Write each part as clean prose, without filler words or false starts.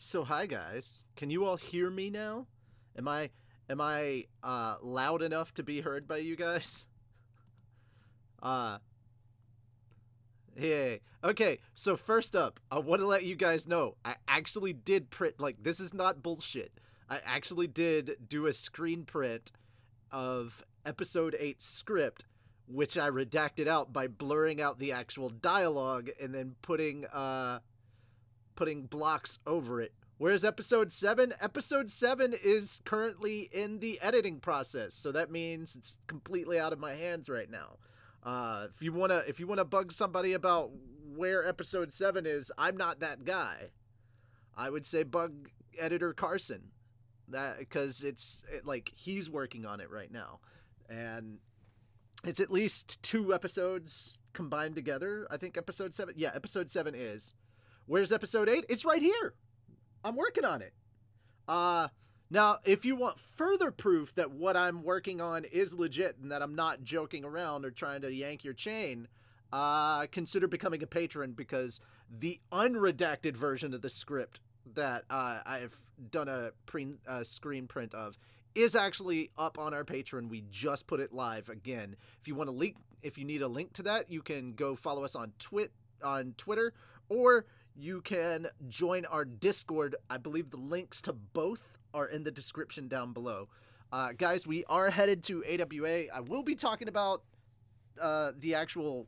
So hi guys, can you all hear me now? Am I loud enough to be heard by you guys? Uh Hey. Okay, so first up, I want to let you guys know I actually did print, like, this is not bullshit. I actually did do a screen print of episode 8 script, which I redacted out by blurring out the actual dialogue and then putting blocks over it. Whereas episode 7 is currently in the editing process, so that means it's completely out of my hands right now. If you wanna bug somebody about where episode 7 is, I'm not that guy. I would say bug editor Carson, that because like he's working on it right now, and it's at least 2 episodes combined together. I think episode 7. Yeah, episode 7 is. Where's episode 8? It's right here. I'm working on it. Uh Now, if you want further proof that what I'm working on is legit and that I'm not joking around or trying to yank your chain, consider becoming a patron, because the unredacted version of the script that I've done a screen print of is actually up on our Patreon. We just put it live again. If you need a link to that, you can go follow us on Twitter, or you can join our Discord. I believe the links to both are in the description down below. Guys, we are headed to AWA. I will be talking about the actual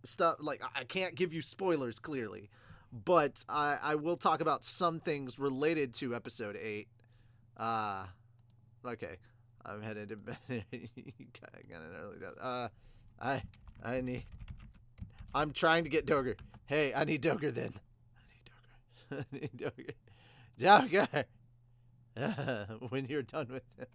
stuff. Like, I can't give you spoilers clearly, but I will talk about some things related to episode 8. Okay. I'm headed to bed. Got an early death. I I need. I'm trying to get Doger. Hey, I need Doger then. I need Doger. Doger. When you're done with it.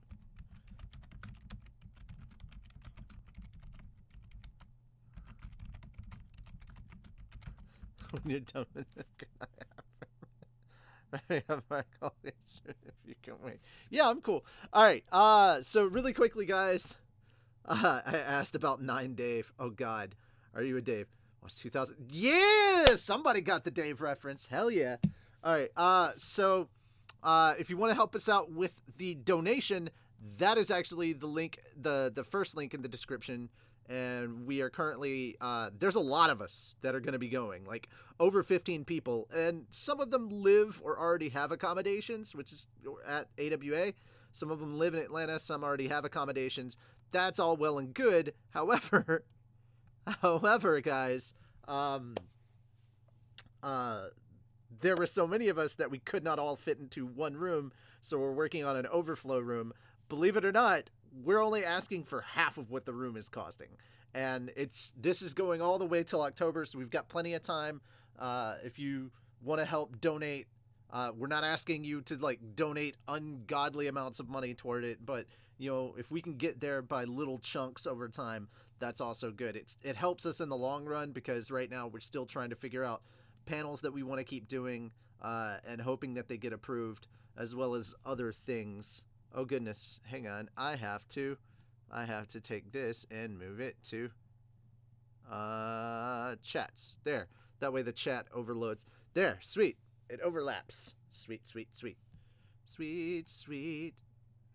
When you're done with it. I have my call answer if you can wait. Yeah, I'm cool. All right. So really quickly, guys. I asked about 9 Dave. Oh God, are you a Dave? What's 2000? Yeah, somebody got the Dave reference. Hell yeah. All right. If you want to help us out with the donation, that is actually the link, the first link in the description. And we are currently there's a lot of us that are going to be going, like over 15 people, and some of them live or already have accommodations, which is at AWA. Some of them live in Atlanta. Some already have accommodations. That's all well and good. However, guys, there were so many of us that we could not all fit into one room, so we're working on an overflow room. Believe it or not, we're only asking for half of what the room is costing, and this is going all the way till October, so we've got plenty of time. If you want to help donate, we're not asking you to like donate ungodly amounts of money toward it, but if we can get there by little chunks over time, that's also good. It helps us in the long run, because right now we're still trying to figure out panels that we want to keep doing, and hoping that they get approved, as well as other things. Oh goodness, hang on. I have to take this and move it to chats. There. That way the chat overloads. There, sweet. It overlaps. Sweet. Sweet.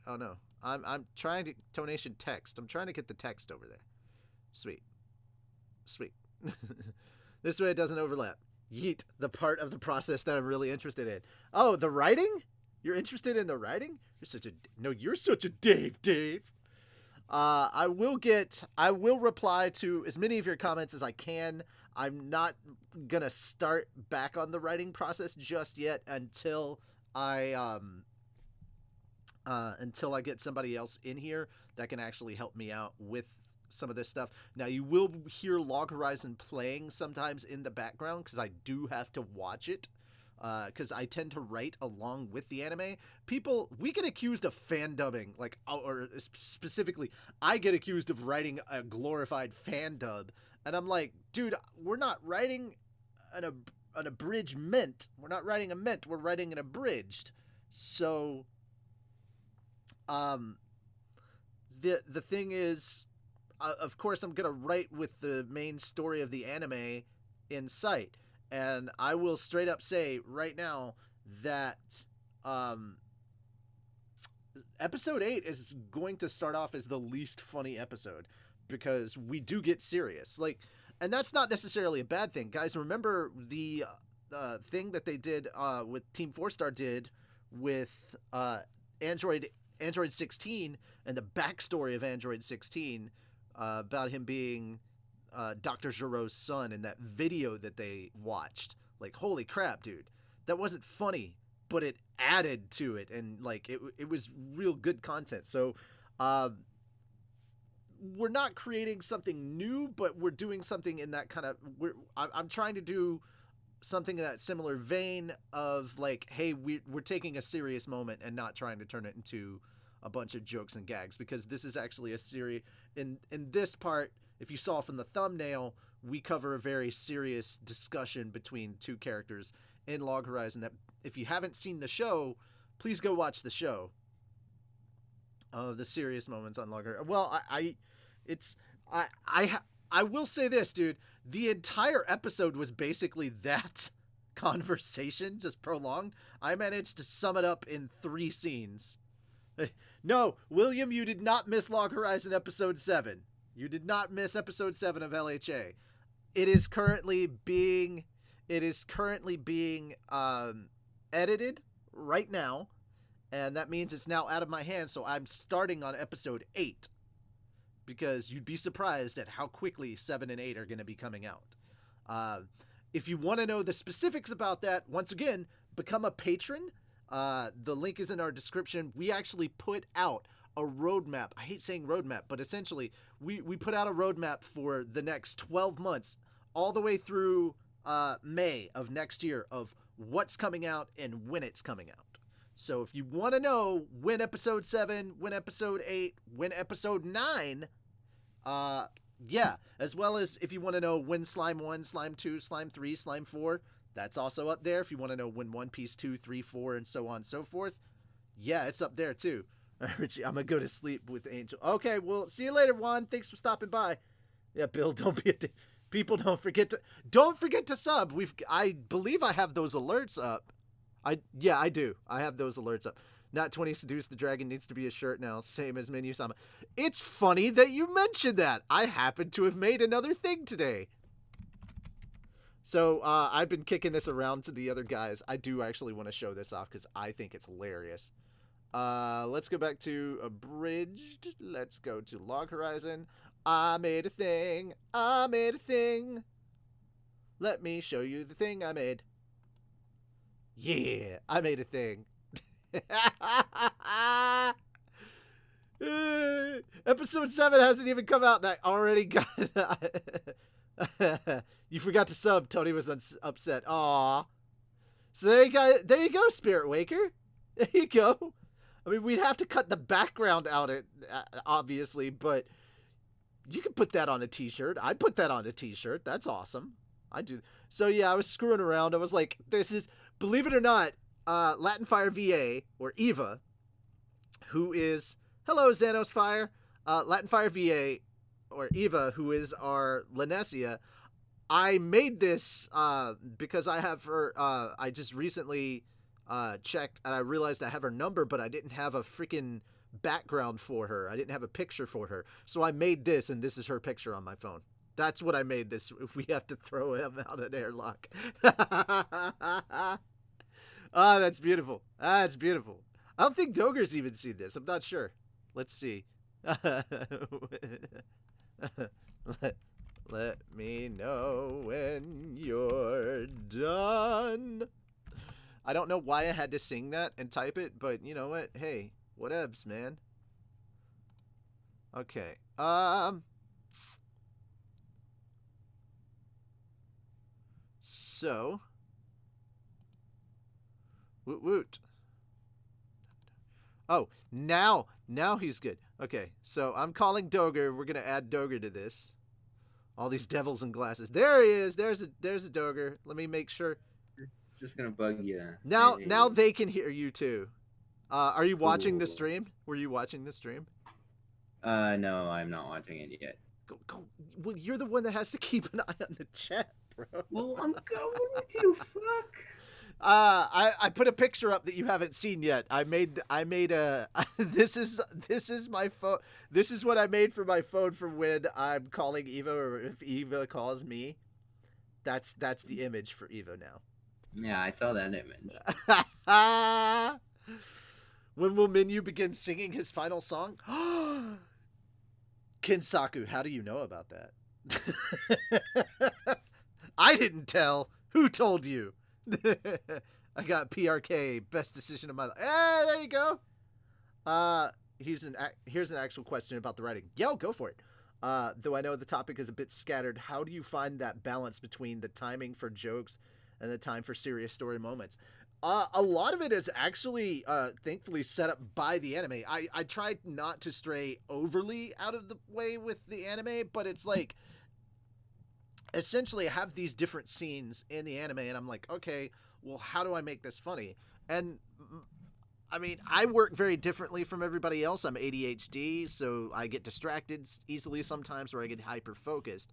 Oh no. I'm trying to donation text. I'm trying to get the text over there. Sweet. This way it doesn't overlap. Yeet, the part of the process that I'm really interested in. Oh, the writing? You're interested in the writing? You're such a Dave. I will reply to as many of your comments as I can. I'm not gonna start back on the writing process just yet until I get somebody else in here that can actually help me out with some of this stuff. Now, you will hear Log Horizon playing sometimes in the background, because I do have to watch it, because I tend to write along with the anime. We get accused of fan dubbing, like, or specifically, I get accused of writing a glorified fan dub, and I'm like, dude, we're not writing an abridgment. We're not writing a ment. We're writing an abridged. So, the thing is, of course, I'm gonna write with the main story of the anime in sight, and I will straight up say right now that episode 8 is going to start off as the least funny episode because we do get serious. Like, and that's not necessarily a bad thing. Guys, remember the thing that they did with Team 4-Star did with Android 16 and the backstory of Android 16 about him being Dr. Giroux's son in that video that they watched. Like, holy crap, dude. That wasn't funny, but it added to it, and like it was real good content. So we're not creating something new, but we're doing something in that kind of I'm trying to do something in that similar vein of like, hey, we're taking a serious moment and not trying to turn it into a bunch of jokes and gags, because this is actually a series. In this part, if you saw from the thumbnail, we cover a very serious discussion between two characters in Log Horizon that if you haven't seen the show, please go watch the show. The serious moments on Log Horizon. Well, I will say this, dude. The entire episode was basically that conversation, just prolonged. I managed to sum it up in 3 scenes. No, William, you did not miss Log Horizon episode 7. You did not miss episode 7 of LHA. It is currently being edited right now, and that means it's now out of my hands, so I'm starting on episode 8, because you'd be surprised at how quickly 7 and 8 are going to be coming out. If you want to know the specifics about that, once again, become a patron. The link is in our description. We actually put out a roadmap. I hate saying roadmap, but essentially we put out a roadmap for the next 12 months, all the way through May of next year, of what's coming out and when it's coming out. So if you want to know when episode 7, when episode 8, when episode 9, yeah, as well as if you want to know when Slime 1, Slime 2, Slime 3, Slime 4, that's also up there. If you want to know when One Piece 2, 3, 4, and so on and so forth, yeah, it's up there too. Richie, I'm gonna go to sleep with Angel. Okay, well, see you later, Juan. Thanks for stopping by. Yeah, Bill, don't be a people. Don't forget to sub. I believe I have those alerts up. I do. I have those alerts up. Not 20 Seduce the Dragon needs to be a shirt now, same as Menu Sama. It's funny that you mentioned that. I happen to have made another thing today. So I've been kicking this around to the other guys. I do actually want to show this off because I think it's hilarious. Let's go back to Abridged. Let's go to Log Horizon. I made a thing. Let me show you the thing I made. Yeah, I made a thing. Episode 7 hasn't even come out and I already got You forgot to sub. Tony was upset. Aw. So there you go, Spirit Waker. There you go. I mean, we'd have to cut the background out, obviously, but you could put that on a t-shirt. I'd put that on a t-shirt. That's awesome. I do. So yeah, I was screwing around. I was like, this is, believe it or not, Latin Fire VA, or Eva, who is, hello, Xanos Fire, Latin Fire VA, or Eva, who is our Lanessia. I made this because I have her, I just recently checked and I realized I have her number, but I didn't have a freaking background for her. I didn't have a picture for her. So I made this, and this is her picture on my phone. That's what I made this. If we have to throw him out an airlock. Ah, that's beautiful. That's beautiful. I don't think Doger's even seen this. I'm not sure. Let's see. Let me know when you're done. I don't know why I had to sing that and type it, but you know what? Hey, whatevs, man. Okay. So. Woot woot. Oh, now he's good. Okay, so I'm calling Doger. We're gonna add Doger to this. All these devils in glasses. There he is. There's a Doger. Let me make sure. It's just gonna bug you. Now they can hear you too. Are you watching the stream? Were you watching the stream? No, I'm not watching it yet. Go. Well, you're the one that has to keep an eye on the chat, bro. Well, I'm going to. Fuck. I put a picture up that you haven't seen yet. I made a this is my phone. This is what I made for my phone for when I'm calling Eva or if Eva calls me. That's the image for Eva now. Yeah, I saw that image. When will Minyu begin singing his final song? Kinsaku, how do you know about that? I didn't tell. Who told you? I got PRK, best decision of my life. Hey, there you go. Here's an actual question about the writing. Yo, go for it. Though I know the topic is a bit scattered, how do you find that balance between the timing for jokes and the time for serious story moments? A lot of it is actually, thankfully, set up by the anime. I tried not to stray overly out of the way with the anime, but it's like, essentially I have these different scenes in the anime, and I'm like, okay, well, how do I make this funny? And I mean, I work very differently from everybody else. I'm ADHD, so I get distracted easily sometimes, or I get hyper focused.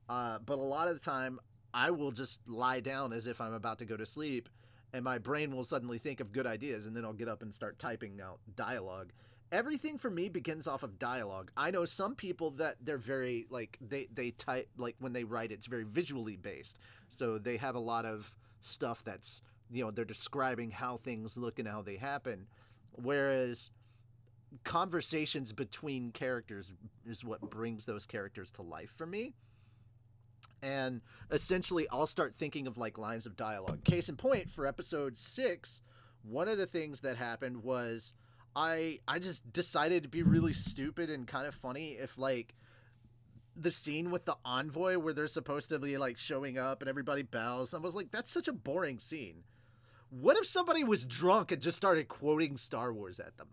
But a lot of the time, I will just lie down as if I'm about to go to sleep, and my brain will suddenly think of good ideas, and then I'll get up and start typing out dialogue. Everything for me begins off of dialogue. I know some people that they're very, like, they type, like, when they write, it's very visually based. So they have a lot of stuff that's, you know, they're describing how things look and how they happen. Whereas conversations between characters is what brings those characters to life for me. And essentially, I'll start thinking of, like, lines of dialogue. Case in point, for episode 6, one of the things that happened was I just decided to be really stupid and kind of funny if, like, the scene with the envoy where they're supposed to be, like, showing up and everybody bows. I was like, that's such a boring scene. What if somebody was drunk and just started quoting Star Wars at them?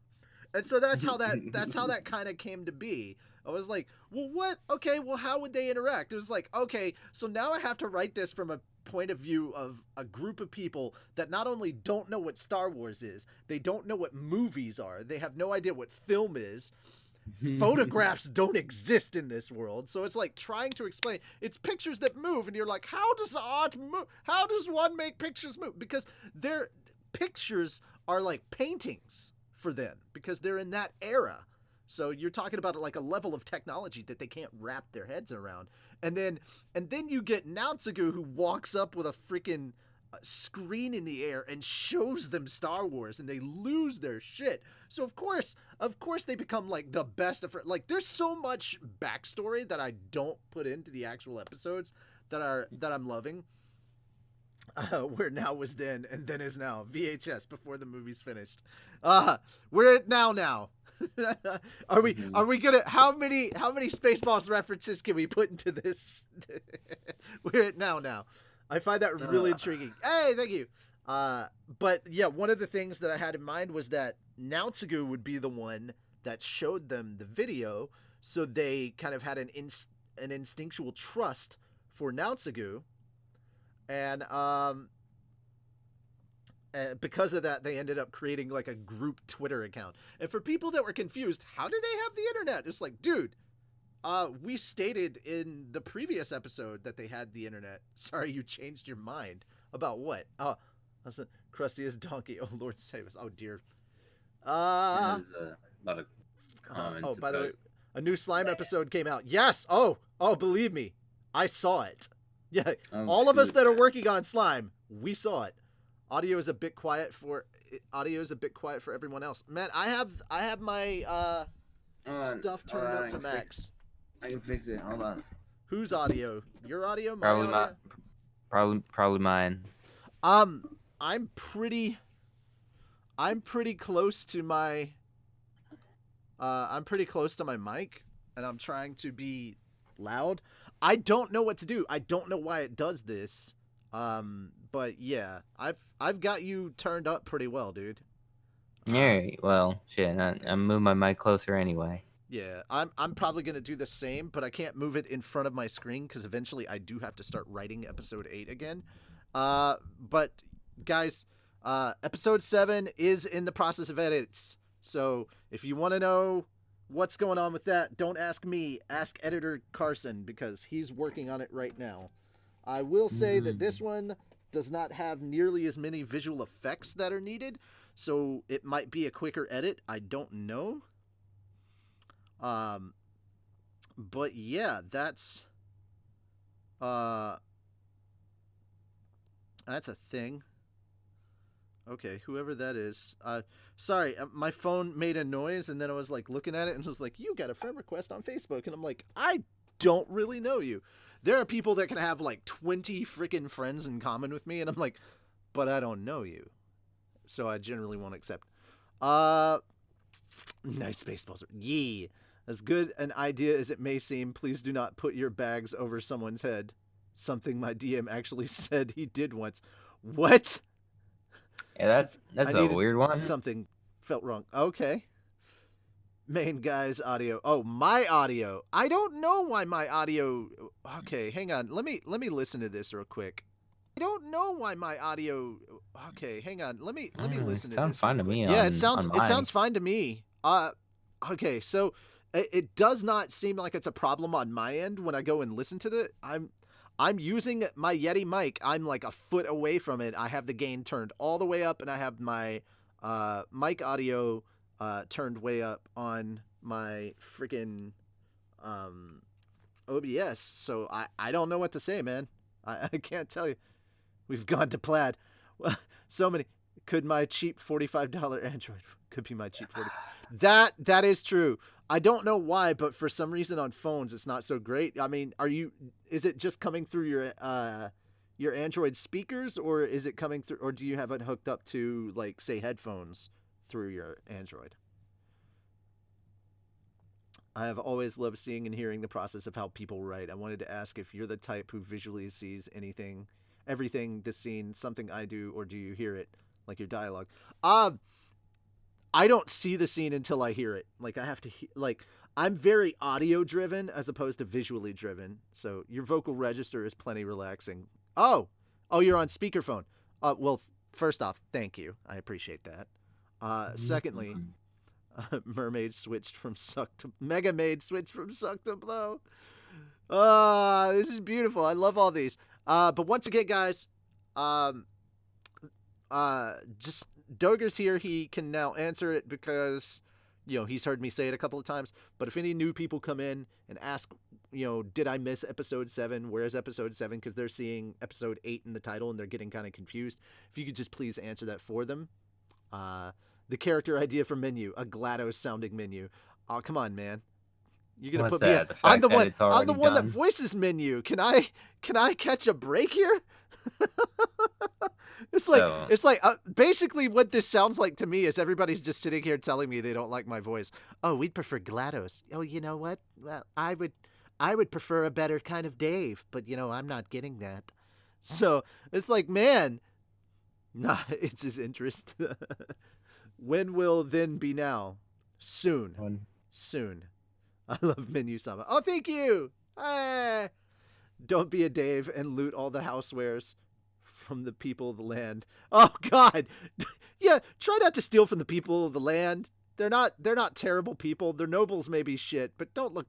And so that's how that kind of came to be. I was like, well, what? Okay, well, how would they interact? It was like, okay, so now I have to write this from a point of view of a group of people that not only don't know what Star Wars is, they don't know what movies are, they have no idea what film is. Photographs don't exist in this world, so it's like trying to explain it's pictures that move, and you're like, how does art move? How does one make pictures move? Because their pictures are like paintings for them, because they're in that era. So you're talking about like a level of technology that they can't wrap their heads around. And then you get Naotsugu, who walks up with a freaking screen in the air and shows them Star Wars, and they lose their shit. So of course they become like the best of friends. Like, there's so much backstory that I don't put into the actual episodes that I'm loving. Where now was then and then is now. VHS before the movie's finished. We're at now. Are we gonna, how many Spaceballs references can we put into this? We're at now. I find that really intriguing. Hey, thank you. But yeah, one of the things that I had in mind was that Naotsugu would be the one that showed them the video, so they kind of had an instinctual trust for Naotsugu, and because of that, they ended up creating like a group Twitter account. And for people that were confused, how do they have the internet? It's like, dude, we stated in the previous episode that they had the internet. Sorry, you changed your mind. About what? Oh, that's a crusty as donkey. Oh, Lord save us. Oh, dear. There's a lot of comments. Oh, by the way, a new slime episode came out. Yes. Oh, believe me, I saw it. Yeah, all of us that are working on slime, we saw it. Audio is a bit quiet for everyone else. Man, I have my stuff turned up to max. I can fix it. Hold on. Whose audio? Your audio? My audio? Probably mine. I'm pretty close to my mic, and I'm trying to be loud. I don't know what to do. I don't know why it does this. But yeah, I've got you turned up pretty well, dude. Alright, well, shit, I'm moving my mic closer anyway. Yeah, I'm probably gonna do the same, but I can't move it in front of my screen because eventually I do have to start writing episode 8 again. But guys, episode 7 is in the process of edits, so if you want to know what's going on with that, don't ask me, ask editor Carson, because he's working on it right now. I will say that this one does not have nearly as many visual effects that are needed, so it might be a quicker edit. I don't know. But yeah, that's a thing. Okay, whoever that is. Sorry, my phone made a noise, and then I was like looking at it, and was like, "You got a friend request on Facebook," and I'm like, "I don't really know you." There are people that can have like 20 freaking friends in common with me, and I'm like, "But I don't know you," so I generally won't accept. Nice Spaceballs. Yee. As good an idea as it may seem, please do not put your bags over someone's head. Something my DM actually said he did once. What? Yeah, that's a weird one. Something felt wrong. Okay. Main guy's audio. Oh, my audio. I don't know why my audio. Okay, hang on. Let me listen to this real quick. I don't know why my audio. Okay, hang on. Let me listen to this. Sounds fine to me. Yeah, it sounds fine to me. Okay, so it does not seem like it's a problem on my end when I go and listen to it. I'm using my Yeti mic. I'm like a foot away from it. I have the gain turned all the way up, and I have my mic audio turned way up on my freaking OBS. So I don't know what to say, man. I can't tell you. We've gone to plaid. So many. Could my cheap $45 Android could be my cheap $45. That is true. I don't know why, but for some reason on phones it's not so great. I mean, is it just coming through your Android speakers, or is it coming through, or do you have it hooked up to, like, say, headphones through your Android? I have always loved seeing and hearing the process of how people write. I wanted to ask if you're the type who visually sees everything, the scene, something I do, or do you hear it, like your dialogue? I don't see the scene until I hear it. Like, I have to I'm very audio driven as opposed to visually driven. So your vocal register is plenty relaxing. Oh, you're on speakerphone. Well, first off, thank you. I appreciate that. Secondly, Mermaid switched from suck to Mega Maid switched from suck to blow. This is beautiful. I love all these. But once again, guys, just Doger's here. He can now answer it because, he's heard me say it a couple of times. But if any new people come in and ask, did I miss episode 7? Where's episode 7? Because they're seeing episode 8 in the title and they're getting kind of confused. If you could just please answer that for them. The character idea for menu, a GLaDOS sounding menu. Oh, come on, man. You're gonna What's put that? me. I'm the one that voices menu. Can I catch a break here? It's like basically what this sounds like to me is everybody's just sitting here telling me they don't like my voice. Oh, we'd prefer GLaDOS. Oh, you know what? Well, I would prefer a better kind of Dave, but I'm not getting that. So it's like, man, nah, it's his interest. When will then be now? Soon. Soon. I love Menu Sama. Oh, thank you. Hey. Don't be a Dave and loot all the housewares from the people of the land. Oh God. Yeah, try not to steal from the people of the land. They're not terrible people. Their nobles may be shit, but don't look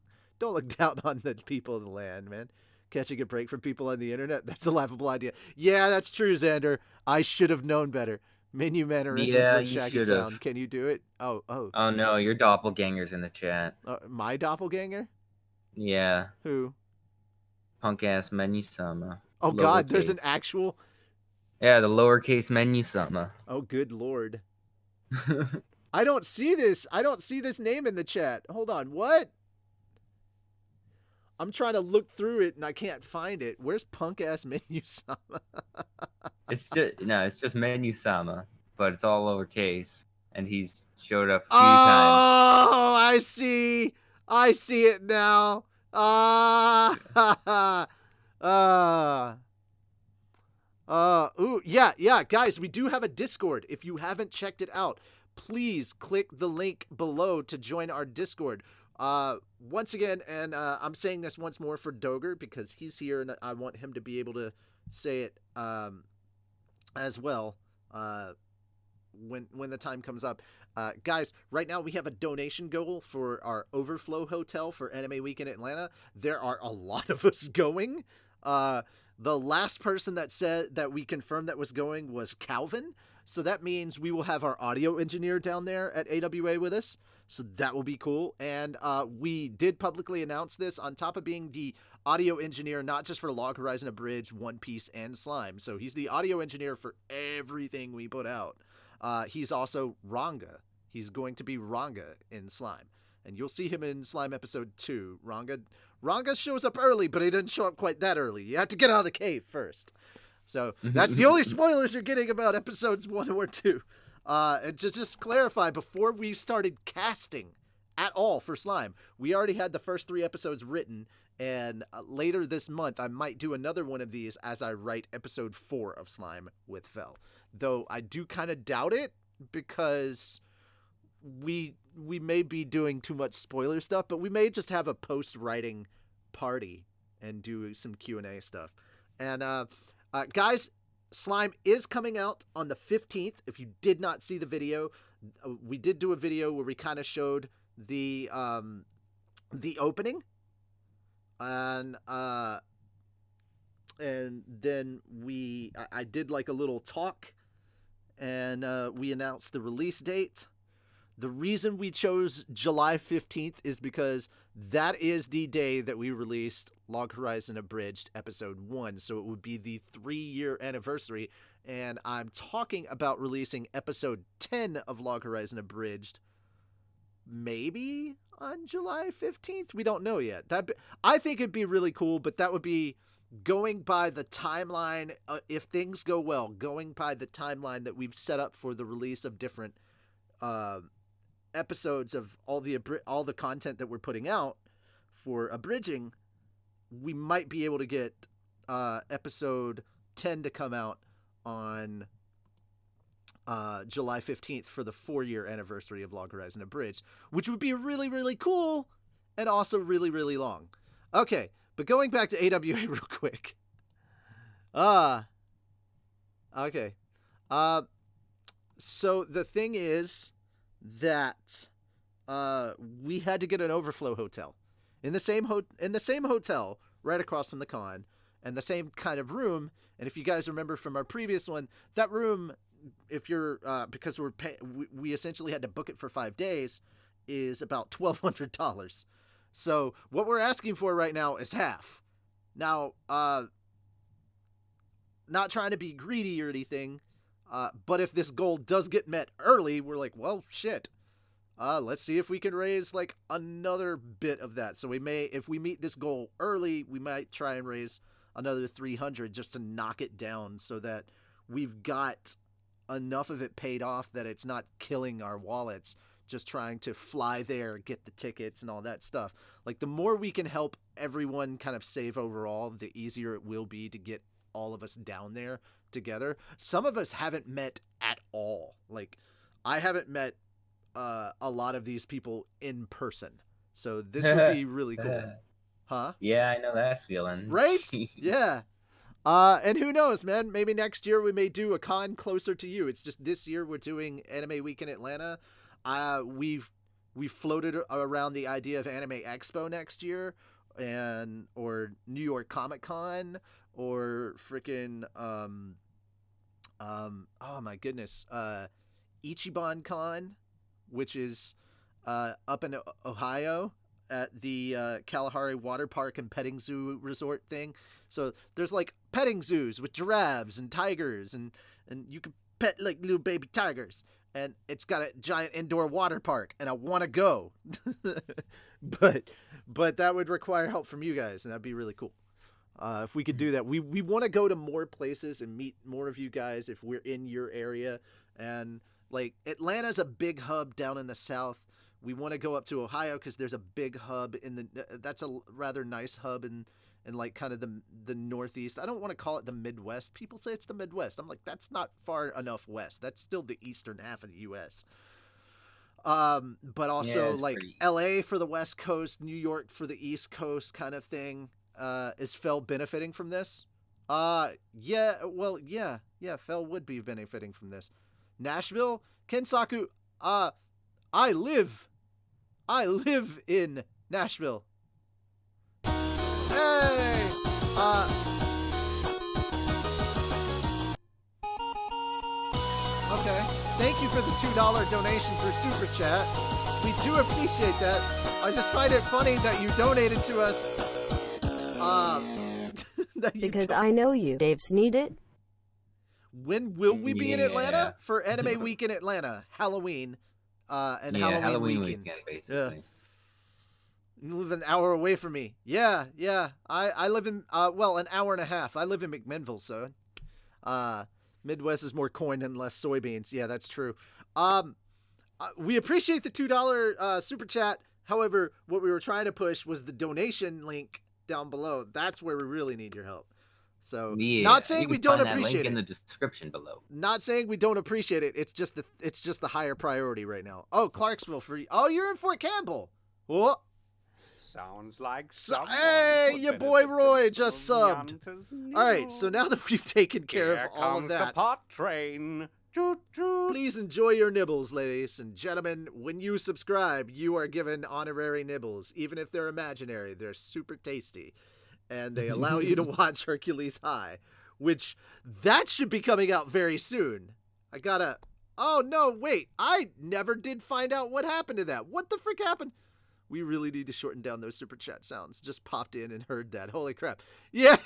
down on the people of the land, man. Catching a break from people on the internet, that's a laughable idea. Yeah, that's true, Xander. I should have known better. Menu mannerisms with Shaggy sound. Can you do it? Oh. Oh no, your doppelganger's in the chat. My doppelganger? Yeah. Who? Punk ass Menu Sama. Oh God, there's an actual. Yeah, the lowercase Menu Sama. Oh good lord. I don't see this. I don't see this name in the chat. Hold on. What? I'm trying to look through it and I can't find it. Where's punk ass Menu Sama? It's just Menu Sama, but it's all lowercase, and he's showed up a few times. Oh, I see it now. Ooh, yeah, guys, we do have a Discord. If you haven't checked it out, please click the link below to join our Discord. Once again, and I'm saying this once more for Doger because he's here and I want him to be able to say it as well when the time comes up. Guys, right now we have a donation goal for our Overflow Hotel for Anime Week in Atlanta. There are a lot of us going. The last person that said that we confirmed that was going was Calvin. So that means we will have our audio engineer down there at AWA with us. So that will be cool. And we did publicly announce this on top of being the audio engineer, not just for Log Horizon Abridged, One Piece, and Slime. So he's the audio engineer for everything we put out. He's also Ranga. He's going to be Ranga in Slime. And you'll see him in Slime Episode 2. Ranga shows up early, but he didn't show up quite that early. You have to get out of the cave first. So that's the only spoilers you're getting about Episodes 1 or 2. And to just clarify, before we started casting at all for Slime, we already had the first 3 episodes written. And later this month, I might do another one of these as I write Episode 4 of Slime with Fel. Though I do kind of doubt it, because we may be doing too much spoiler stuff, but we may just have a post-writing party and do some Q&A stuff. And guys, Slime is coming out on the 15th. If you did not see the video, we did do a video where we kind of showed the opening, and then I did like a little talk, and we announced the release date. The reason we chose July 15th is because that is the day that we released Log Horizon Abridged Episode 1, so it would be the 3-year anniversary, and I'm talking about releasing Episode 10 of Log Horizon Abridged maybe on July 15th? We don't know yet. I think it'd be really cool, but that would be going by the timeline, if things go well, going by the timeline that we've set up for the release of different episodes of all the content that we're putting out for abridging. We might be able to get episode 10 to come out on July 15th for the 4-year anniversary of Log Horizon Abridged, which would be really, really cool and also really, really long. Okay, but going back to AWA real quick. Okay. So the thing is that we had to get an overflow hotel in the same hotel right across from the con, and the same kind of room. And if you guys remember from our previous one, that room, if you're because we essentially had to book it for 5 days, is about $1,200. So what we're asking for right now is half. Now, not trying to be greedy or anything, but if this goal does get met early, we're like, well, shit. Let's see if we can raise like another bit of that. So if we meet this goal early, we might try and raise another 300 just to knock it down, so that we've got enough of it paid off that it's not killing our wallets just trying to fly there, get the tickets and all that stuff. Like, the more we can help everyone kind of save overall, the easier it will be to get all of us down there together. Some of us haven't met at all. Like, I haven't met a lot of these people in person, so this would be really cool. Huh? Yeah, I know that feeling. Right? Yeah. And who knows, man? Maybe next year we may do a con closer to you. It's just this year we're doing Anime Week in Atlanta. We've floated around the idea of Anime Expo next year, or New York Comic Con, or freaking oh my goodness, Ichiban Con, which is up in Ohio at the Kalahari Water Park and Petting Zoo Resort thing. So there's like petting zoos with giraffes and tigers, and you can pet like little baby tigers, and it's got a giant indoor water park, and I want to go. but that would require help from you guys, and that'd be really cool. If we could do that, we want to go to more places and meet more of you guys if we're in your area. And like, Atlanta's a big hub down in the South. We want to go up to Ohio because there's a big hub that's a rather nice hub in like kind of the Northeast. I don't want to call it the Midwest. People say it's the Midwest. I'm like, that's not far enough west. That's still the eastern half of the U.S. But also like LA for the West Coast, New York for the East Coast kind of thing. Is Fel benefiting from this? Yeah, Fel would be benefiting from this. Nashville, Kensaku, I live in Nashville. Hey! thank you for the $2 donation through Super Chat. We do appreciate that. I just find it funny that you donated to us. Because I know you. Dave's need it. When will we be in Atlanta? For Anime Week in Atlanta. Halloween. And Halloween weekend basically. You live an hour away from me. Yeah. I live in, an hour and a half. I live in McMinnville, so. Midwest is more corn and less soybeans. Yeah, that's true. We appreciate the $2 super chat. However, what we were trying to push was the donation link down below. That's where we really need your help. So, not saying we don't appreciate it. In the description below. Not saying we don't appreciate it. It's just the higher priority right now. Oh, Clarksville free. Oh, you're in Fort Campbell. What? Sounds like someone. Hey, your boy Roy just subbed. All right, so now that we've taken care of all of that, the pot train. Please enjoy your nibbles, ladies and gentlemen. When you subscribe, you are given honorary nibbles. Even if they're imaginary, they're super tasty. And they allow you to watch Hercules High, which that should be coming out very soon. Oh, no, wait. I never did find out what happened to that. What the frick happened? We really need to shorten down those super chat sounds. Just popped in and heard that. Holy crap. Yeah.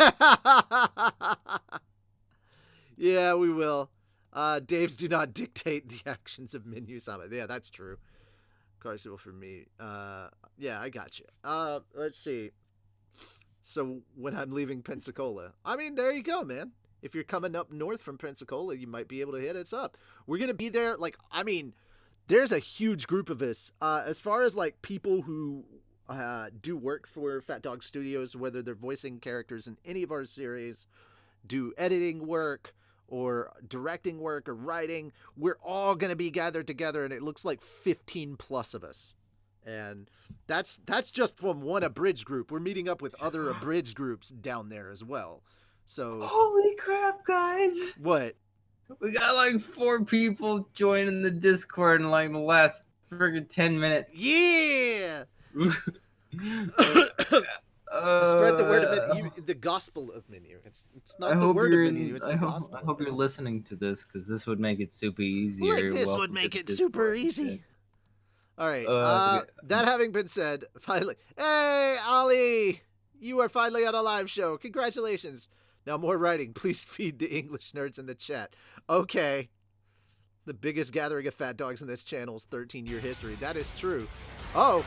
Yeah, we will. Dave's do not dictate the actions of Minu-sama. Yeah, that's true. Carswell for me. Yeah, I got you. Let's see. So when I'm leaving Pensacola, I mean, there you go, man. If you're coming up north from Pensacola, you might be able to hit us up. We're going to be there. There's a huge group of us. As far as people who do work for Fat Dog Studios, whether they're voicing characters in any of our series, do editing work, or directing work or writing, we're all going to be gathered together, and it looks like 15 plus of us. And that's just from one abridged group. We're meeting up with other abridged groups down there as well. So holy crap, guys. What? We got 4 people joining the Discord in the last friggin' 10 minutes. Yeah! Spread the word of the gospel of Minu. It's not the word of Minu, it's the gospel. I hope you're listening to this, because this would make it super easier. This would make it super easy. All right. That having been said, finally, hey, Ali, you are finally on a live show. Congratulations. Now more writing. Please feed the English nerds in the chat. Okay. The biggest gathering of fat dogs in this channel's 13-year history. That is true. Oh.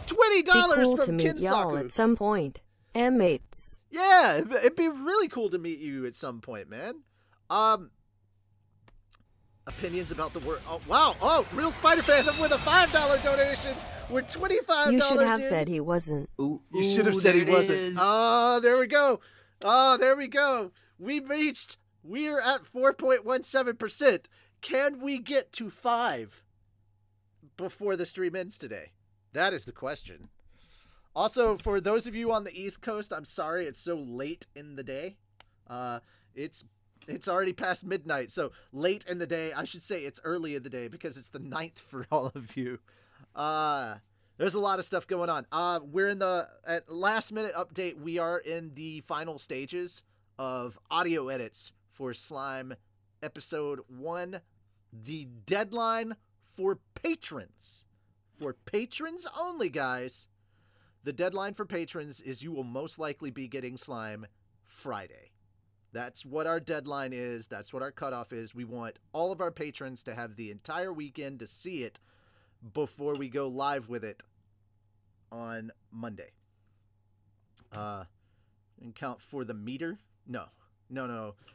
$20 from to meet y'all Kinsaku. at some point. Mates. Yeah, it'd be really cool to meet you at some point, man. Opinions about the word. Oh, wow. Oh, Real Spider Fandom with a $5 donation. We're $25 You should have in. said he wasn't. You should have said he wasn't. Oh, there we go. We're at 4.17%. Can we get to 5 before the stream ends today? That is the question. Also, for those of you on the East Coast, I'm sorry it's so late in the day. It's already past midnight, so late in the day. I should say it's early in the day because it's the 9th for all of you. There's a lot of stuff going on. We're at last minute update. We are in the final stages of audio edits for Slime episode 1. The deadline for patrons only, guys. The deadline for patrons is you will most likely be getting Slime Friday. That's what our deadline is. That's what our cutoff is. We want all of our patrons to have the entire weekend to see it before we go live with it on Monday. And count for the meter? No.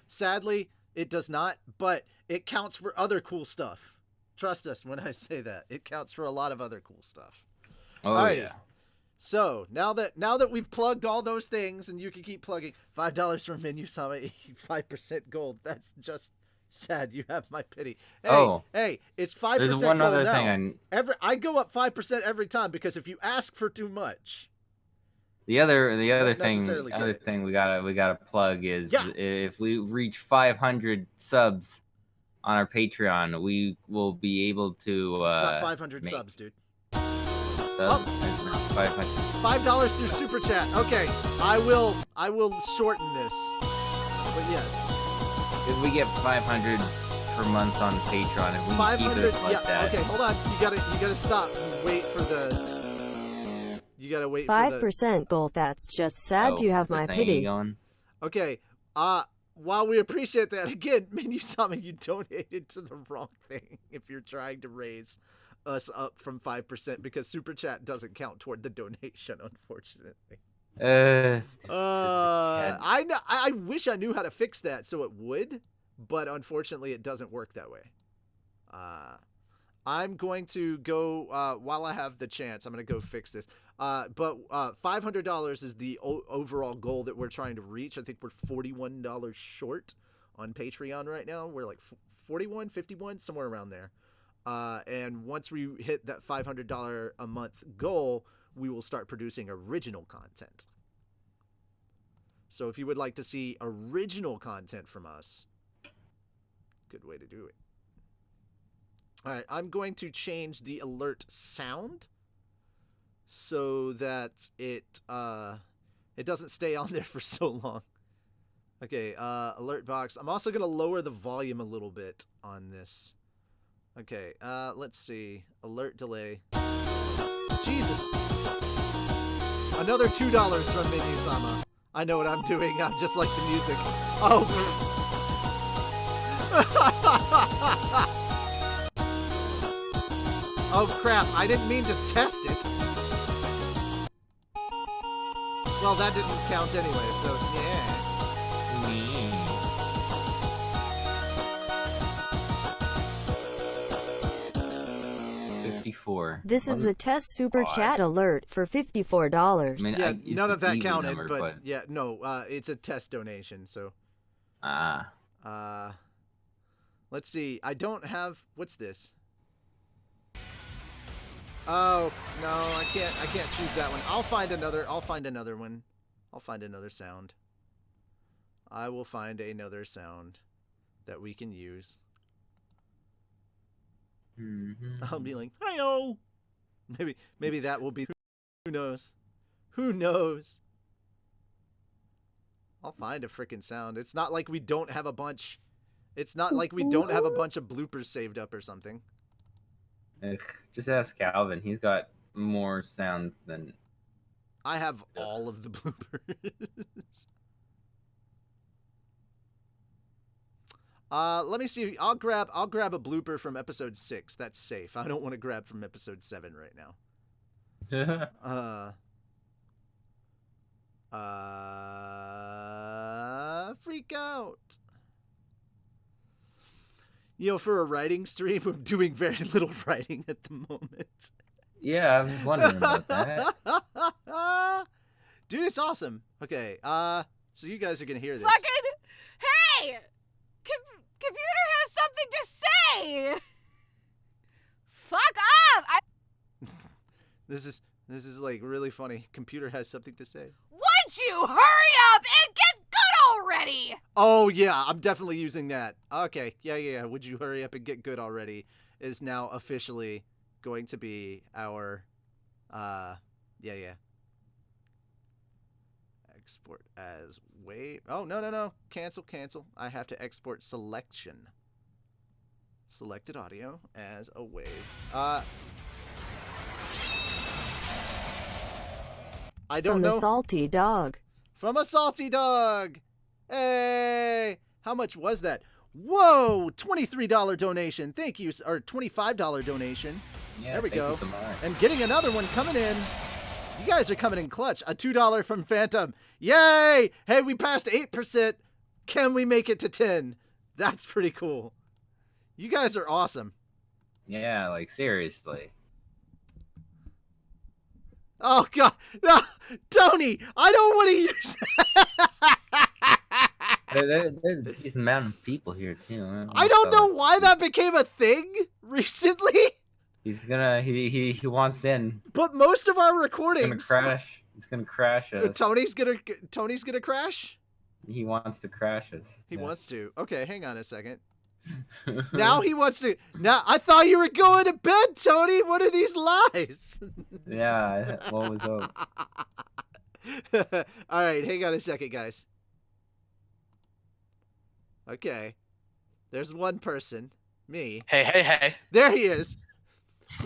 Sadly, it does not, but it counts for other cool stuff. Trust us when I say that. It counts for a lot of other cool stuff. Oh, Alrighty. yeah. So, now that we've plugged all those things, and you can keep plugging, $5 from Minu-sama, 5% gold. That's just sad. You have my pity. Hey, it's 5% There's one gold other now. thing I go up 5% every time, because if you ask for too much. The other thing we gotta plug is if we reach 500 subs on our Patreon, we will be able to. It's not 500 subs, dude. Subs? $5 through Super Chat. Okay, I will shorten this. But yes, If we get 500 per month on Patreon, if we keep it like that. Okay, hold on. You gotta stop. Wait for the. You gotta wait for the 5% goal. That's just sad. You have my pity. Going? Okay. While we appreciate that, again, Minusama, you donated to the wrong thing if you're trying to raise us up from 5% because Super Chat doesn't count toward the donation, unfortunately. I wish I knew how to fix that so it would, but unfortunately it doesn't work that way. I'm going to go, while I have the chance, I'm going to go fix this. But $500 is the overall goal that we're trying to reach. I think we're $41 short on Patreon right now. We're like 41, 51, somewhere around there. And once we hit that $500 a month goal, we will start producing original content. So if you would like to see original content from us, good way to do it. All right, I'm going to change the alert sound so that it doesn't stay on there for so long. Okay, alert box. I'm also going to lower the volume a little bit on this. Okay, let's see. Alert delay. Jesus. Another $2 from Minusama. I know what I'm doing. I'm just like the music. Oh. Oh crap, I didn't mean to test it. Well, that didn't count anyway, so yeah. 54. This is a test Super Chat alert for $54. I mean, yeah, none of that counted, number, but yeah, no, it's a test donation, so. Let's see. I don't have. What's this? Oh no, I can't choose that one. I'll find another one. I'll find another sound. I will find another sound that we can use. I'll be like, hi-oh. Maybe that will be. Who knows? Who knows? I'll find a freaking sound. It's not like we don't have a bunch. It's not like we don't have a bunch of bloopers saved up or something. Just ask Calvin. He's got more sounds than. I have all of the bloopers. Let me see. I'll grab a blooper from episode 6. That's safe. I don't want to grab from episode 7 right now. Freak out. You know, for a writing stream, I'm doing very little writing at the moment. Yeah, I was wondering about that. Dude, it's awesome. Okay, so you guys are gonna hear this. Fucking, hey! Computer has something to say! Fuck up! This is like really funny. Computer has something to say. Would you hurry up and get good already? Oh yeah, I'm definitely using that. Okay, yeah. Would you hurry up and get good already? Is now officially going to be our, yeah. Export as wave. Oh no. Cancel. I have to export selection. Selected audio as a wave. I don't know. From a salty dog. From a salty dog. Hey, how much was that? Whoa, $23 donation. Thank you, or $25 donation. Yeah, there we go. So and getting another one coming in. You guys are coming in clutch. A $2 from Phantom. Yay! Hey, we passed 8%. Can we make it to 10? That's pretty cool. You guys are awesome. Yeah, like seriously. Oh god, no, Tony! I don't want to use There's a decent amount of people here too. I don't know why that became a thing recently. He's gonna he wants in. But most of our recordings. He's gonna crash us. Tony's gonna crash. He wants to crash us. He wants to. Okay, hang on a second. Now he wants to. Now I thought you were going to bed, Tony. What are these lies? Yeah, what was up? All right, hang on a second, guys. Okay. There's one person. Me. Hey. There he is.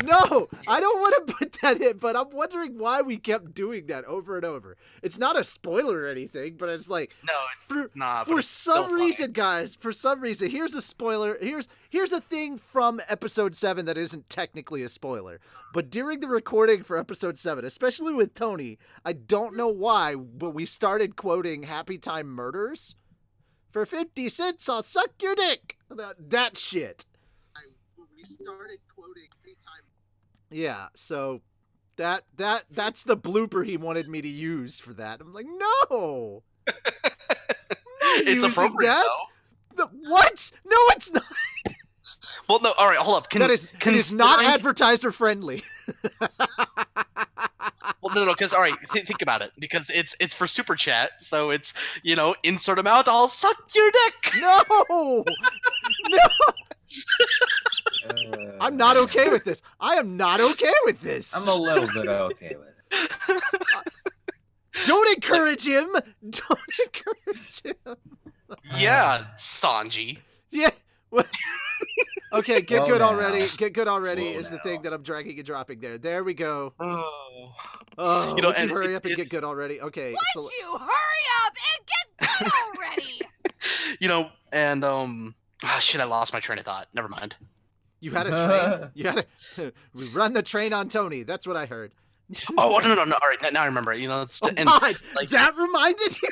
No, I don't want to put that in, but I'm wondering why we kept doing that over and over. It's not a spoiler or anything, but it's like No, it's not. For some reason, guys, here's a spoiler. Here's a thing from episode 7 that isn't technically a spoiler. But during the recording for episode 7, especially with Tony, I don't know why, but we started quoting Happy Time Murders. For 50 cents, I'll suck your dick. That shit. We started quoting Happy Time. Yeah, so that's the blooper he wanted me to use for that. I'm like, no. It's appropriate though. What? No, it's not. Well, no. All right, hold up. It is not advertiser friendly. Well, no, because all right, think about it. Because it's for super chat, so it's insert amount. I'll suck your dick. No. I'm not okay with this. I am not okay with this. I'm a little bit okay with it. Don't encourage him. Don't encourage him. Yeah, Sanji. Yeah. Okay, get good now. already. Get good already Whoa is the now. thing that I'm dragging and dropping there. There we go. Oh. Let's hurry up and get good already. Okay. Would you hurry up and get good already? Shit, I lost my train of thought. Never mind. You had a train. We run the train on Tony. That's what I heard. Oh, no. All right, now I remember. God, that reminded you.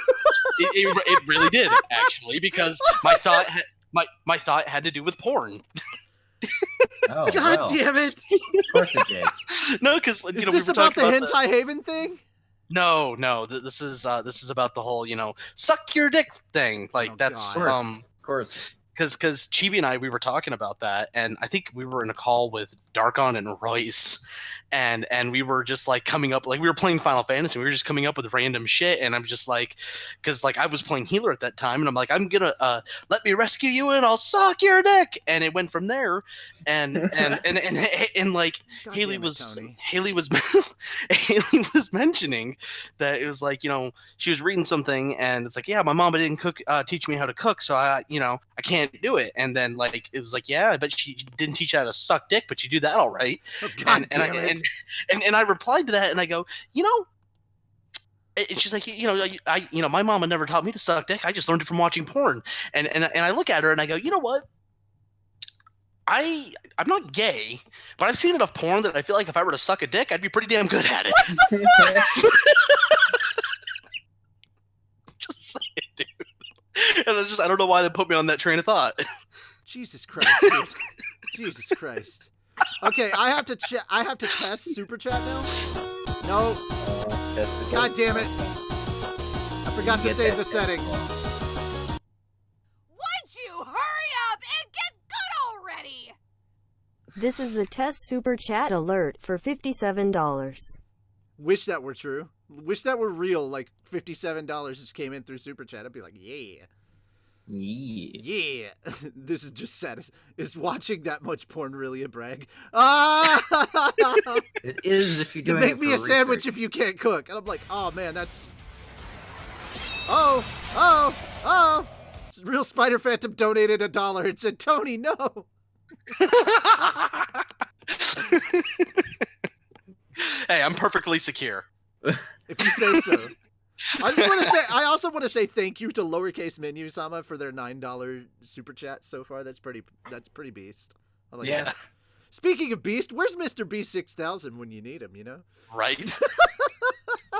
It really did, actually, because my thought had to do with porn. Oh, God damn it! Of course it did. No, because Is this about the hentai haven thing? No. This is about the whole suck your dick thing. Like that's God. Of course. Because Chibi and I, we were talking about that, and I think we were in a call with Darkon and Royce, and we were just like coming up, like we were playing Final Fantasy, we were just coming up with random shit, and I'm just like, because like I was playing healer at that time, and I'm like, I'm gonna let me rescue you and I'll suck your dick, and it went from there, and like God Haley damn it, was Tony. Haley was mentioning that it was like she was reading something, and it's like, yeah, my mama didn't teach me how to cook, so I can't do it. And then like it was like, yeah, I bet she didn't teach you how to suck dick, but you do that all right. Oh, God damn it. And I replied to that, and I go, and she's like, my mama never taught me to suck dick. I just learned it from watching porn. And I look at her and I go, you know what? I'm not gay, but I've seen enough porn that I feel like if I were to suck a dick, I'd be pretty damn good at it. Just saying, dude. And I don't know why they put me on that train of thought. Jesus Christ, dude. Jesus Christ. Okay, I have to test super chat now. No. God damn it. I forgot to save the settings. Would you hurry up and get good already? This is a test super chat alert for $57. Wish that were true. Wish that were real. Like $57 just came in through super chat. I'd be like, yeah. Yeah. This is just sad. Is watching that much porn really a brag? It is if you're doing Make it me for a sandwich research. if you can't cook. And I'm like, oh man, that's. Oh. Real Spider Phantom donated $1 and said, Tony, no. Hey, I'm perfectly secure. If you say so. I also want to say thank you to Lowercase Menu Sama for their $9 super chat so far. That's pretty beast. I like that. Speaking of beast, where's Mr. Beast 6000 when you need him, Right?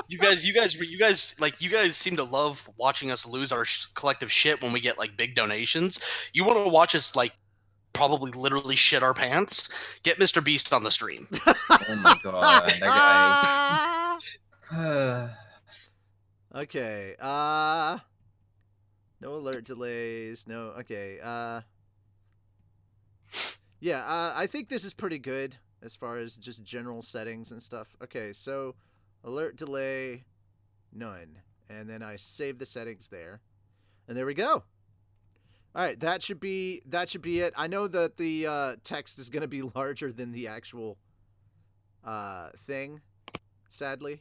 You guys seem to love watching us lose our collective shit when we get like big donations. You want to watch us like probably literally shit our pants? Get Mr. Beast on the stream. Oh my god, that guy. Okay, no alert delays, no, okay, yeah, I think this is pretty good as far as just general settings and stuff. Okay, so alert delay, none, and then I save the settings there, and there we go. All right, that should be it. I know that the text is gonna be larger than the actual thing, sadly.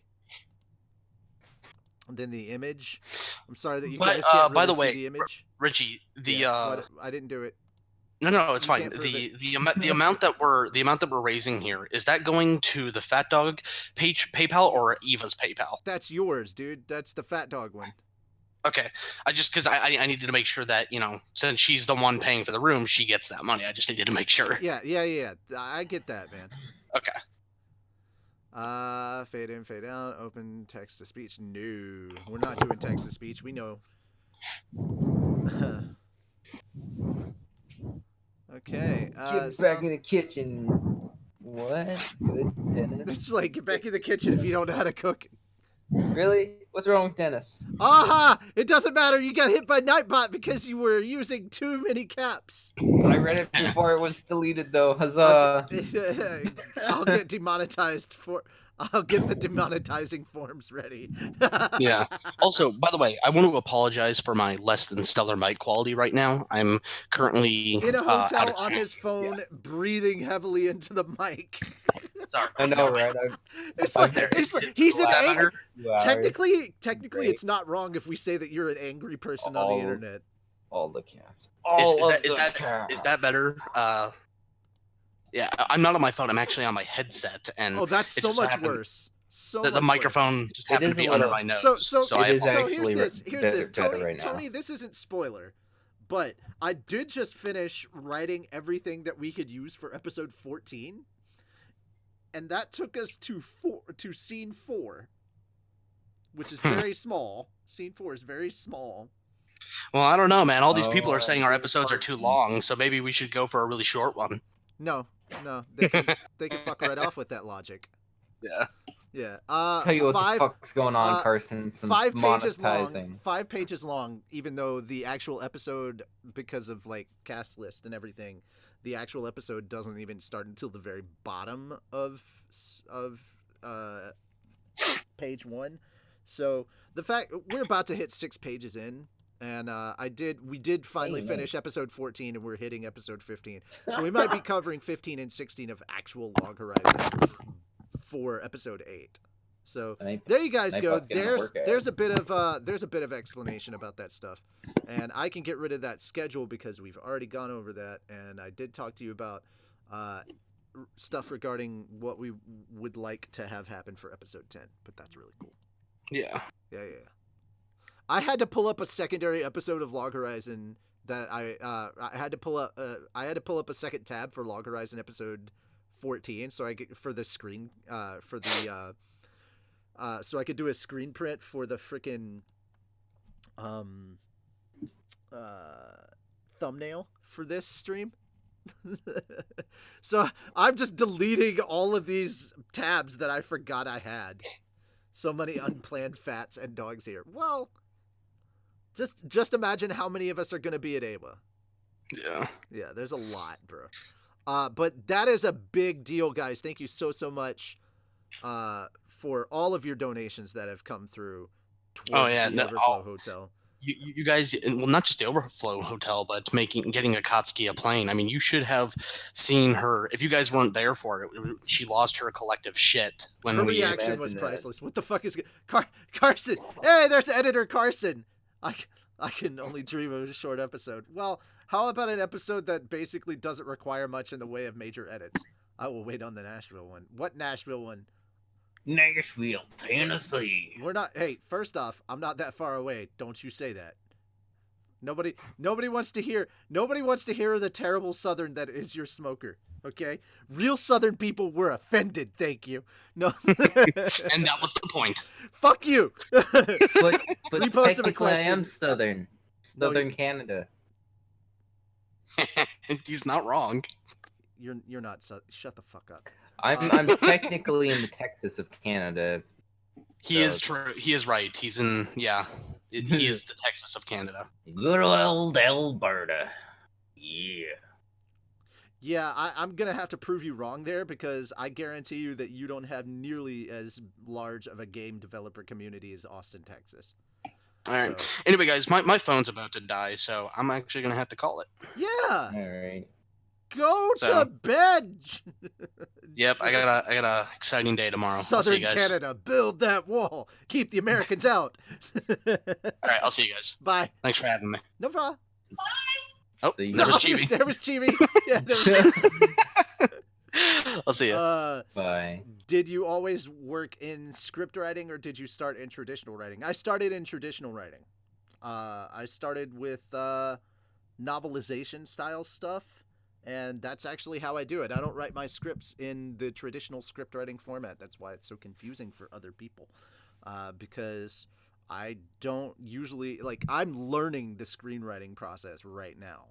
Than the image. I'm sorry that you guys can't really see the image. Richie, I didn't do it. No, it's fine. The amount that we're raising here, is that going to the Fat Dog PayPal or Eva's PayPal? That's yours, dude. That's the Fat Dog one. Okay. Because I needed to make sure that, since she's the one paying for the room, she gets that money. I just needed to make sure. Yeah. I get that, man. Okay. Fade in, fade out, open text to speech. No, we're not doing text to speech. We know. Okay. Get back in the kitchen. What? Good, Dennis. It's like, get back in the kitchen if you don't know how to cook. Really? What's wrong with Dennis? Aha! It doesn't matter. You got hit by Nightbot because you were using too many caps. I read it before it was deleted, though. Huzzah! I'll get demonetized for. I'll get the demonetizing forms ready. Yeah. Also, by the way, I want to apologize for my less than stellar mic quality right now. I'm currently in a hotel on his phone, breathing heavily into the mic. Sorry. I know, right? It's like he's an angry. Technically, it's not wrong if we say that you're an angry person on the internet. All the caps. Is that better? Yeah, I'm not on my phone. I'm actually on my headset, and that's so much worse. The microphone just happened to be under my nose. So here's this. Tony, right now. Tony, this isn't spoiler, but I did just finish writing everything that we could use for episode 14, and that took us to scene 4, which is very small. Scene 4 is very small. Well, I don't know, man. All these people are saying our episodes are too long, so maybe we should go for a really short one. No, they can fuck right off with that logic. Yeah. Tell you what the fuck's going on, Carson. Some 5 pages monetizing. long. 5 pages long. Even though the actual episode, because of like cast list and everything, the actual episode doesn't even start until the very bottom of page 1. So the fact we're about to hit 6 pages in. And we did finally finish episode 14, and we're hitting episode 15. So we might be covering 15 and 16 of actual Log Horizon for episode 8. So there you guys go. There's a bit of explanation about that stuff, and I can get rid of that schedule because we've already gone over that. And I did talk to you about stuff regarding what we would like to have happen for episode 10. But that's really cool. Yeah. I had to pull up a secondary episode of Log Horizon that I had to pull up a second tab for Log Horizon episode 14 so I get for the screen so I could do a screen print for the freaking thumbnail for this stream. So I'm just deleting all of these tabs that I forgot I had. So many unplanned fats and dogs here. Well, Just imagine how many of us are going to be at AWA. Yeah, there's a lot, bro. But that is a big deal, guys. Thank you so much for all of your donations that have come through towards the Overflow Hotel. You guys, well, not just the Overflow Hotel, but getting Akatsuki a plane. I mean, you should have seen her. If you guys weren't there for it, she lost her collective shit. Her reaction was priceless. What the fuck is Carson? Hey, there's editor Carson. I can only dream of a short episode. Well, how about an episode that basically doesn't require much in the way of major edits? I will wait on the Nashville one. What Nashville one? Nashville, Tennessee. We're not. Hey, first off, I'm not that far away. Don't you say that. Nobody wants to hear. Nobody wants to hear the terrible Southern that is your smoker. Okay, real Southern people were offended. Thank you. No, and that was the point. Fuck you. but technically, I am Southern Canada. He's not wrong. You're not. Shut the fuck up. I'm technically in the Texas of Canada. He is true. He is right. He's in. Yeah, he is the Texas of Canada. Good old Alberta. Yeah. Yeah, I'm going to have to prove you wrong there because I guarantee you that you don't have nearly as large of a game developer community as Austin, Texas. All right. So. Anyway, guys, my phone's about to die, so I'm actually going to have to call it. Yeah. All right. Go to bed. Yep, I got a exciting day tomorrow. Southern I'll see you guys. Canada, build that wall. Keep the Americans out. All right, I'll see you guys. Bye. Thanks for having me. No problem. Bye. Oh, So there was Chibi. There was Chibi. Yeah, there was... I'll see you. Bye. Did you always work in script writing, or did you start in traditional writing? I started in traditional writing. I started with novelization style stuff, and that's actually how I do it. I don't write my scripts in the traditional script writing format. That's why it's so confusing for other people, because I don't usually, like, I'm learning the screenwriting process right now.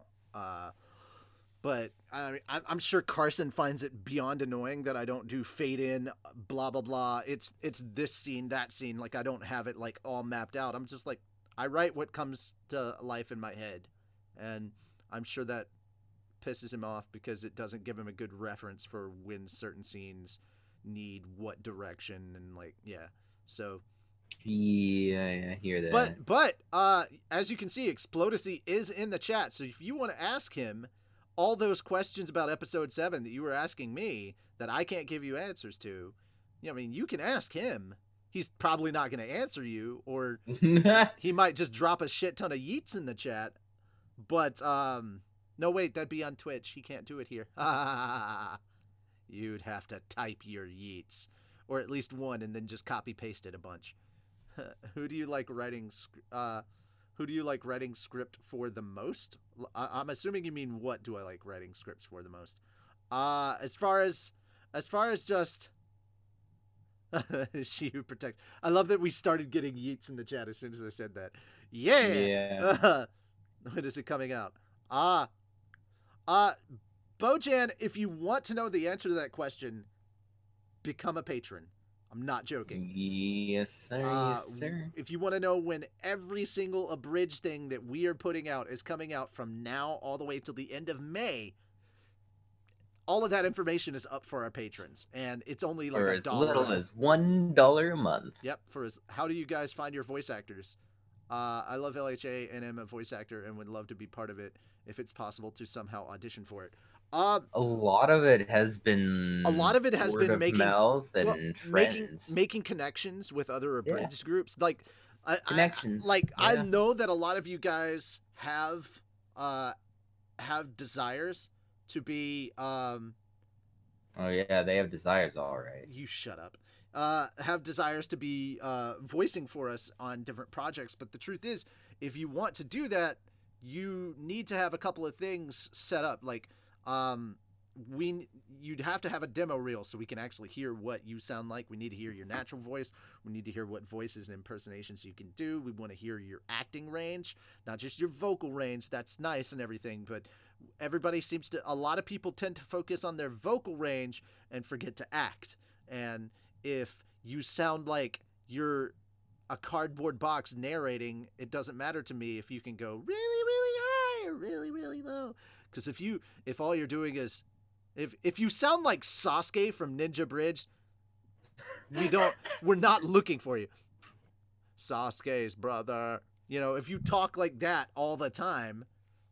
But I'm sure Carson finds it beyond annoying that I don't do fade in, blah, blah, blah. It's this scene, that scene. Like, I don't have it, like, all mapped out. I'm just like, I write what comes to life in my head. And I'm sure that pisses him off because it doesn't give him a good reference for when certain scenes need what direction. And, like, yeah. So... Yeah, I hear that. But as you can see, Explodacy is in the chat. So if you want to ask him all those questions about episode 7 that you were asking me that I can't give you answers to, I mean, you can ask him. He's probably not going to answer you, or he might just drop a shit ton of yeets in the chat. But no, wait, that'd be on Twitch. He can't do it here. You'd have to type your yeets, or at least one, and then just copy paste it a bunch. Who do you like writing? Who do you like writing script for the most? I'm assuming you mean what do I like writing scripts for the most? As far as just she who protects. I love that we started getting yeets in the chat as soon as I said that. Yeah. When is it coming out? Bojan, if you want to know the answer to that question, become a patron. I'm not joking. Yes, sir. Yes, sir. If you want to know when every single abridged thing that we are putting out is coming out from now all the way till the end of May, all of that information is up for our patrons, and it's only like for $1. as little as $1 a month. Yep. How do you guys find your voice actors? I love LHA and am a voice actor and would love to be part of it if it's possible to somehow audition for it. A lot of it has been making mouth and friends, making connections with other abridged groups. Like connections. I know that a lot of you guys have desires to be oh yeah, they have desires, all right. You shut up. Have desires to be voicing for us on different projects, but the truth is, if you want to do that, you need to have a couple of things set up. Like you'd have to have a demo reel so we can actually hear what you sound like. We need to hear your natural voice. We need to hear what voices and impersonations you can do. We want to hear your acting range, not just your vocal range. That's nice and everything, but a lot of people tend to focus on their vocal range and forget to act. And if you sound like you're a cardboard box narrating, it doesn't matter to me if you can go really, really high or really, really low. Because if all you're doing is, if you sound like Sasuke from Ninja Bridge, we're not looking for you. Sasuke's brother. If you talk like that all the time,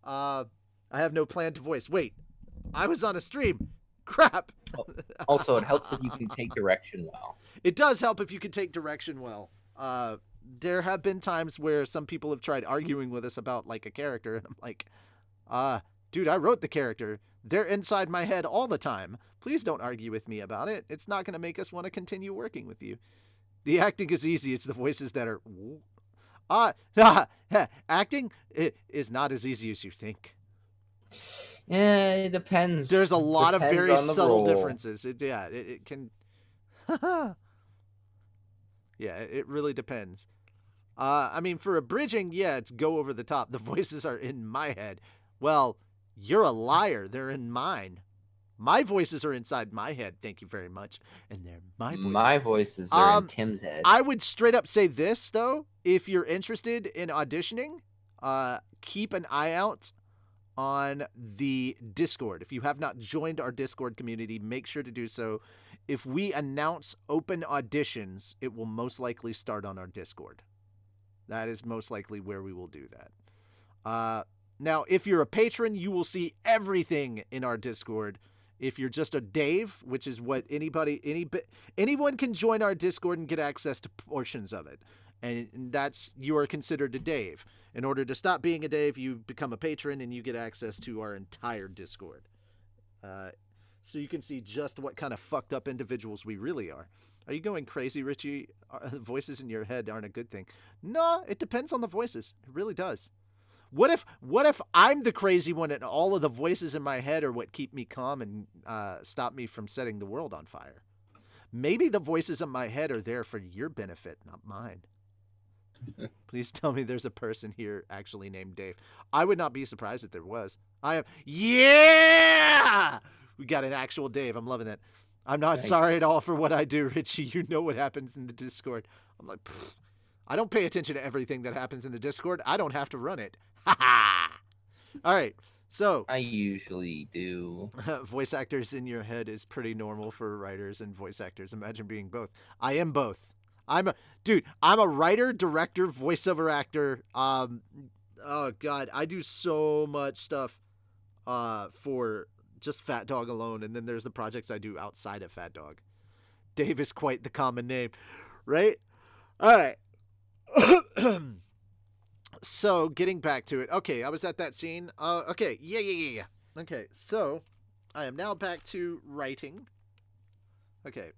I have no plan to voice. Wait, I was on a stream. Crap. Also, it helps if you can take direction well. It does help if you can take direction well. There have been times where some people have tried arguing with us about like a character, and I'm like, dude, I wrote the character. They're inside my head all the time. Please don't argue with me about it. It's not going to make us want to continue working with you. The acting is easy. It's the voices that are... acting is not as easy as you think. Yeah, it depends. There's a lot of very subtle role. Differences. It can... Yeah, it really depends. I mean, for abridging, yeah, it's go over the top. The voices are in my head. Well, you're a liar. They're in mine. My voices are inside my head. Thank you very much. And they're my voices. My voices are in Tim's head. I would straight up say this, though. If you're interested in auditioning, keep an eye out on the Discord. If you have not joined our Discord community, make sure to do so. If we announce open auditions, it will most likely start on our Discord. That is most likely where we will do that. Now, if you're a patron, you will see everything in our Discord. If you're just a Dave, which is what anyone can join our Discord and get access to portions of it. and that's you are considered a Dave. In order to stop being a Dave, you become a patron and you get access to our entire Discord. So you can see just what kind of fucked up individuals we really are. Are you going crazy, Richie? Voices in your head aren't a good thing. No, it depends on the voices. It really does. What if I'm the crazy one and all of the voices in my head are what keep me calm and stop me from setting the world on fire? Maybe the voices in my head are there for your benefit, not mine. Please tell me there's a person here actually named Dave. I would not be surprised if there was. Yeah! We got an actual Dave. I'm loving that. I'm not sorry at all for what I do, Richie. You know what happens in the Discord. I'm like, I don't pay attention to everything that happens in the Discord. I don't have to run it. Ha ha! All right. So I usually do. Voice actors in your head is pretty normal for writers and voice actors. Imagine being both. I am both. I'm a writer, director, voiceover actor. Oh God, I do so much stuff for just Fat Dog alone, and then there's the projects I do outside of Fat Dog. Dave is quite the common name, right? All right. So getting back to it. Okay, I was at that scene. Okay, yeah. Okay, so I am now back to writing. Okay.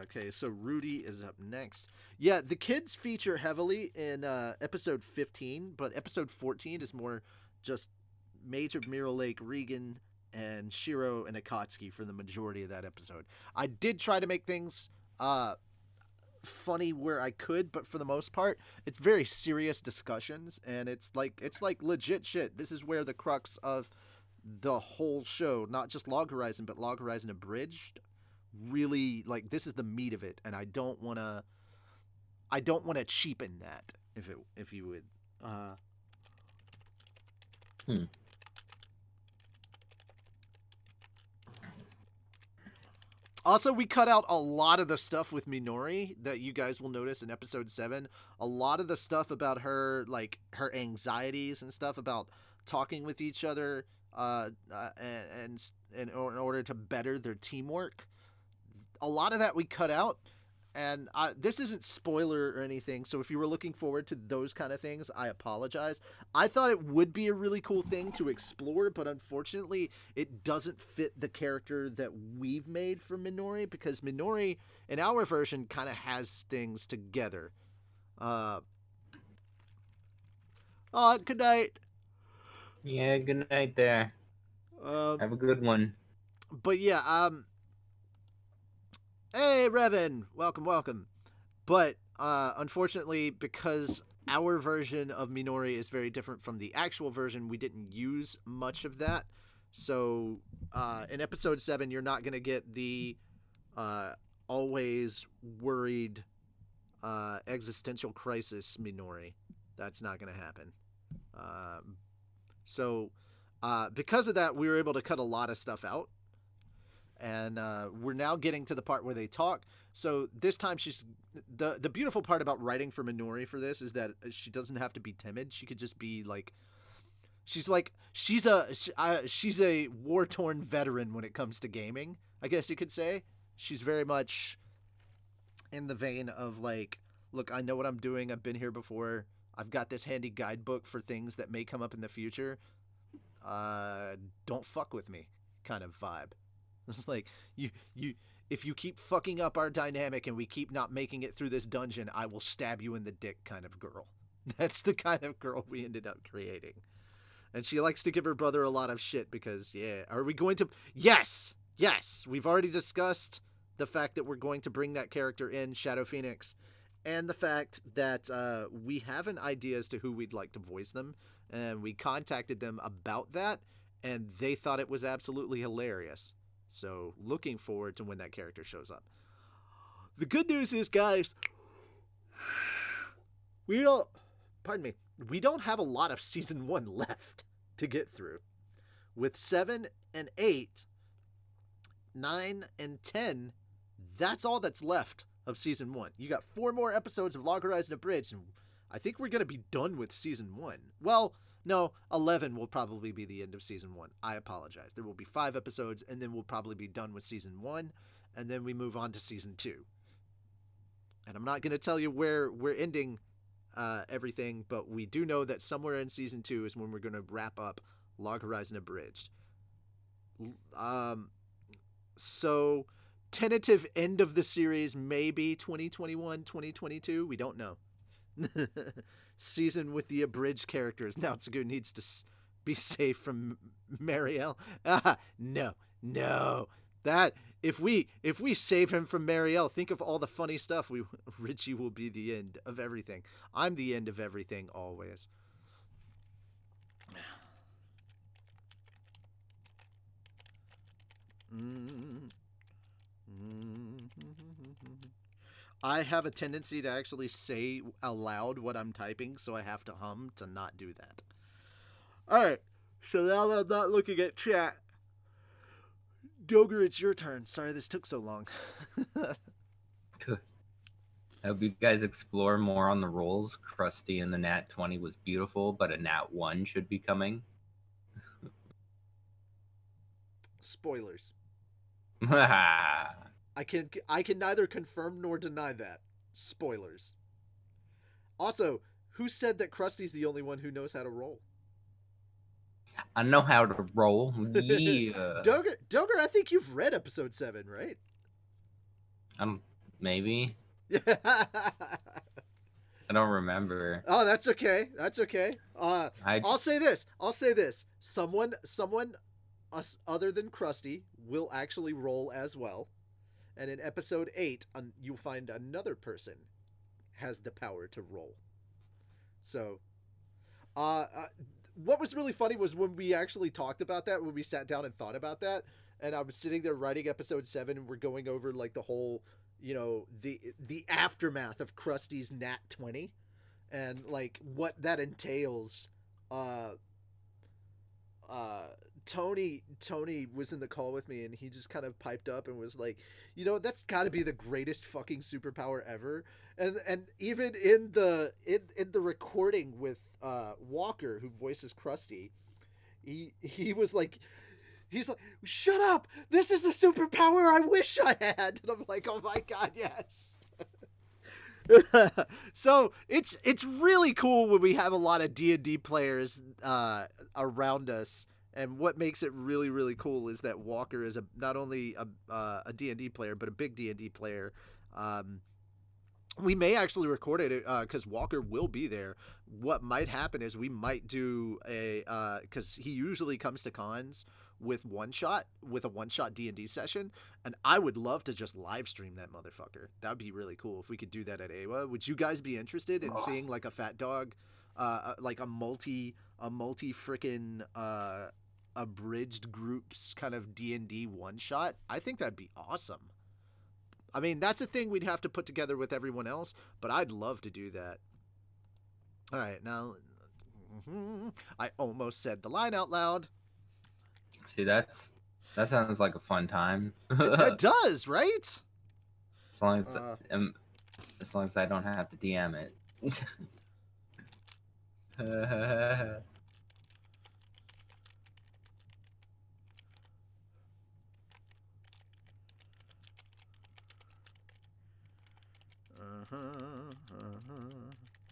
Okay, so Rudy is up next. Yeah, the kids feature heavily in episode 15, but episode 14 is more just Major Mirror Lake, Regan, and Shiro and Akatsuki for the majority of that episode. I did try to make things funny where I could, but for the most part, it's very serious discussions, and it's like legit shit. This is where the crux of the whole show, not just Log Horizon, but Log Horizon Abridged, really, like, this is the meat of it, and I don't want to cheapen that, if you would. Also, we cut out a lot of the stuff with Minori that you guys will notice in episode 7. A lot of the stuff about her, like, her anxieties and stuff about talking with each other and in order to better their teamwork. A lot of that we cut out, and this isn't spoiler or anything, so if you were looking forward to those kind of things, I apologize. I thought it would be a really cool thing to explore, but unfortunately, it doesn't fit the character that we've made for Minori, because Minori, in our version, kind of has things together. Good night. Yeah, good night there. Have a good one. But yeah, hey, Revan! Welcome. But, unfortunately, because our version of Minori is very different from the actual version, we didn't use much of that. So, in episode 7, you're not going to get the, always worried, existential crisis Minori. That's not going to happen. So, because of that, we were able to cut a lot of stuff out. And we're now getting to the part where they talk. So this time she's the beautiful part about writing for Minori for this is that she doesn't have to be timid. She could just be like she's a war-torn veteran when it comes to gaming, I guess you could say. She's very much in the vein of like, look, I know what I'm doing. I've been here before. I've got this handy guidebook for things that may come up in the future. Don't fuck with me kind of vibe. It's like, if you keep fucking up our dynamic and we keep not making it through this dungeon, I will stab you in the dick kind of girl. That's the kind of girl we ended up creating. And she likes to give her brother a lot of shit because, yeah, are we going to... Yes! We've already discussed the fact that we're going to bring that character in, Shadow Phoenix, and the fact that we have an idea as to who we'd like to voice them, and we contacted them about that, and they thought it was absolutely hilarious. So, looking forward to when that character shows up. The good news is, guys, we don't have a lot of Season 1 left to get through. With 7 and 8, 9 and 10, that's all that's left of Season 1. You got 4 more episodes of Log Horizon Abridged, and I think we're going to be done with Season 1. Well, no, 11 will probably be the end of Season 1. I apologize. There will be 5 episodes, and then we'll probably be done with Season 1, and then we move on to Season 2. And I'm not going to tell you where we're ending everything, but we do know that somewhere in season 2 is when we're going to wrap up Log Horizon Abridged. So tentative end of the series maybe 2021, 2022. We don't know. Season with the abridged characters. Now Tsugu needs to be safe from Marielle. No. That if we save him from Marielle, think of all the funny stuff. Richie will be the end of everything. I'm the end of everything always. I have a tendency to actually say aloud what I'm typing, so I have to hum to not do that. Alright, so now that I'm not looking at chat, Doger, it's your turn. Sorry this took so long. Good. I hope you guys explore more on the roles. Krusty in the Nat 20 was beautiful, but a Nat 1 should be coming. Spoilers. I can neither confirm nor deny that. Spoilers. Also, who said that Krusty's the only one who knows how to roll? I know how to roll. Yeah. Doger, I think you've read episode 7, right? Maybe. I don't remember. Oh, that's okay. That's okay. I'll say this. Someone other than Krusty will actually roll as well. And in episode 8, you'll find another person has the power to roll. So, what was really funny was when we actually talked about that, when we sat down and thought about that, and I was sitting there writing episode 7, and we're going over like the whole, the aftermath of Krusty's Nat 20, and like what that entails. Tony was in the call with me, and he just kind of piped up and was like, that's got to be the greatest fucking superpower ever. And even in the recording with Walker, who voices Krusty, he was like, he's like, shut up! This is the superpower I wish I had. And I'm like, oh my god, yes. So it's really cool when we have a lot of D&D players around us. And what makes it really, really cool is that Walker is not only a D&D player, but a big D&D player. We may actually record it because Walker will be there. What might happen is we might do because he usually comes to cons with a one-shot D&D session, and I would love to just live stream that motherfucker. That would be really cool if we could do that at AWA. Would you guys be interested in seeing like a Fat Dog, like a multi freaking abridged groups kind of D&D one shot? I think that'd be awesome. I mean, that's a thing we'd have to put together with everyone else, but I'd love to do that. All right, now I almost said the line out loud. See, that sounds like a fun time. It does, right? As long as I don't have to DM it.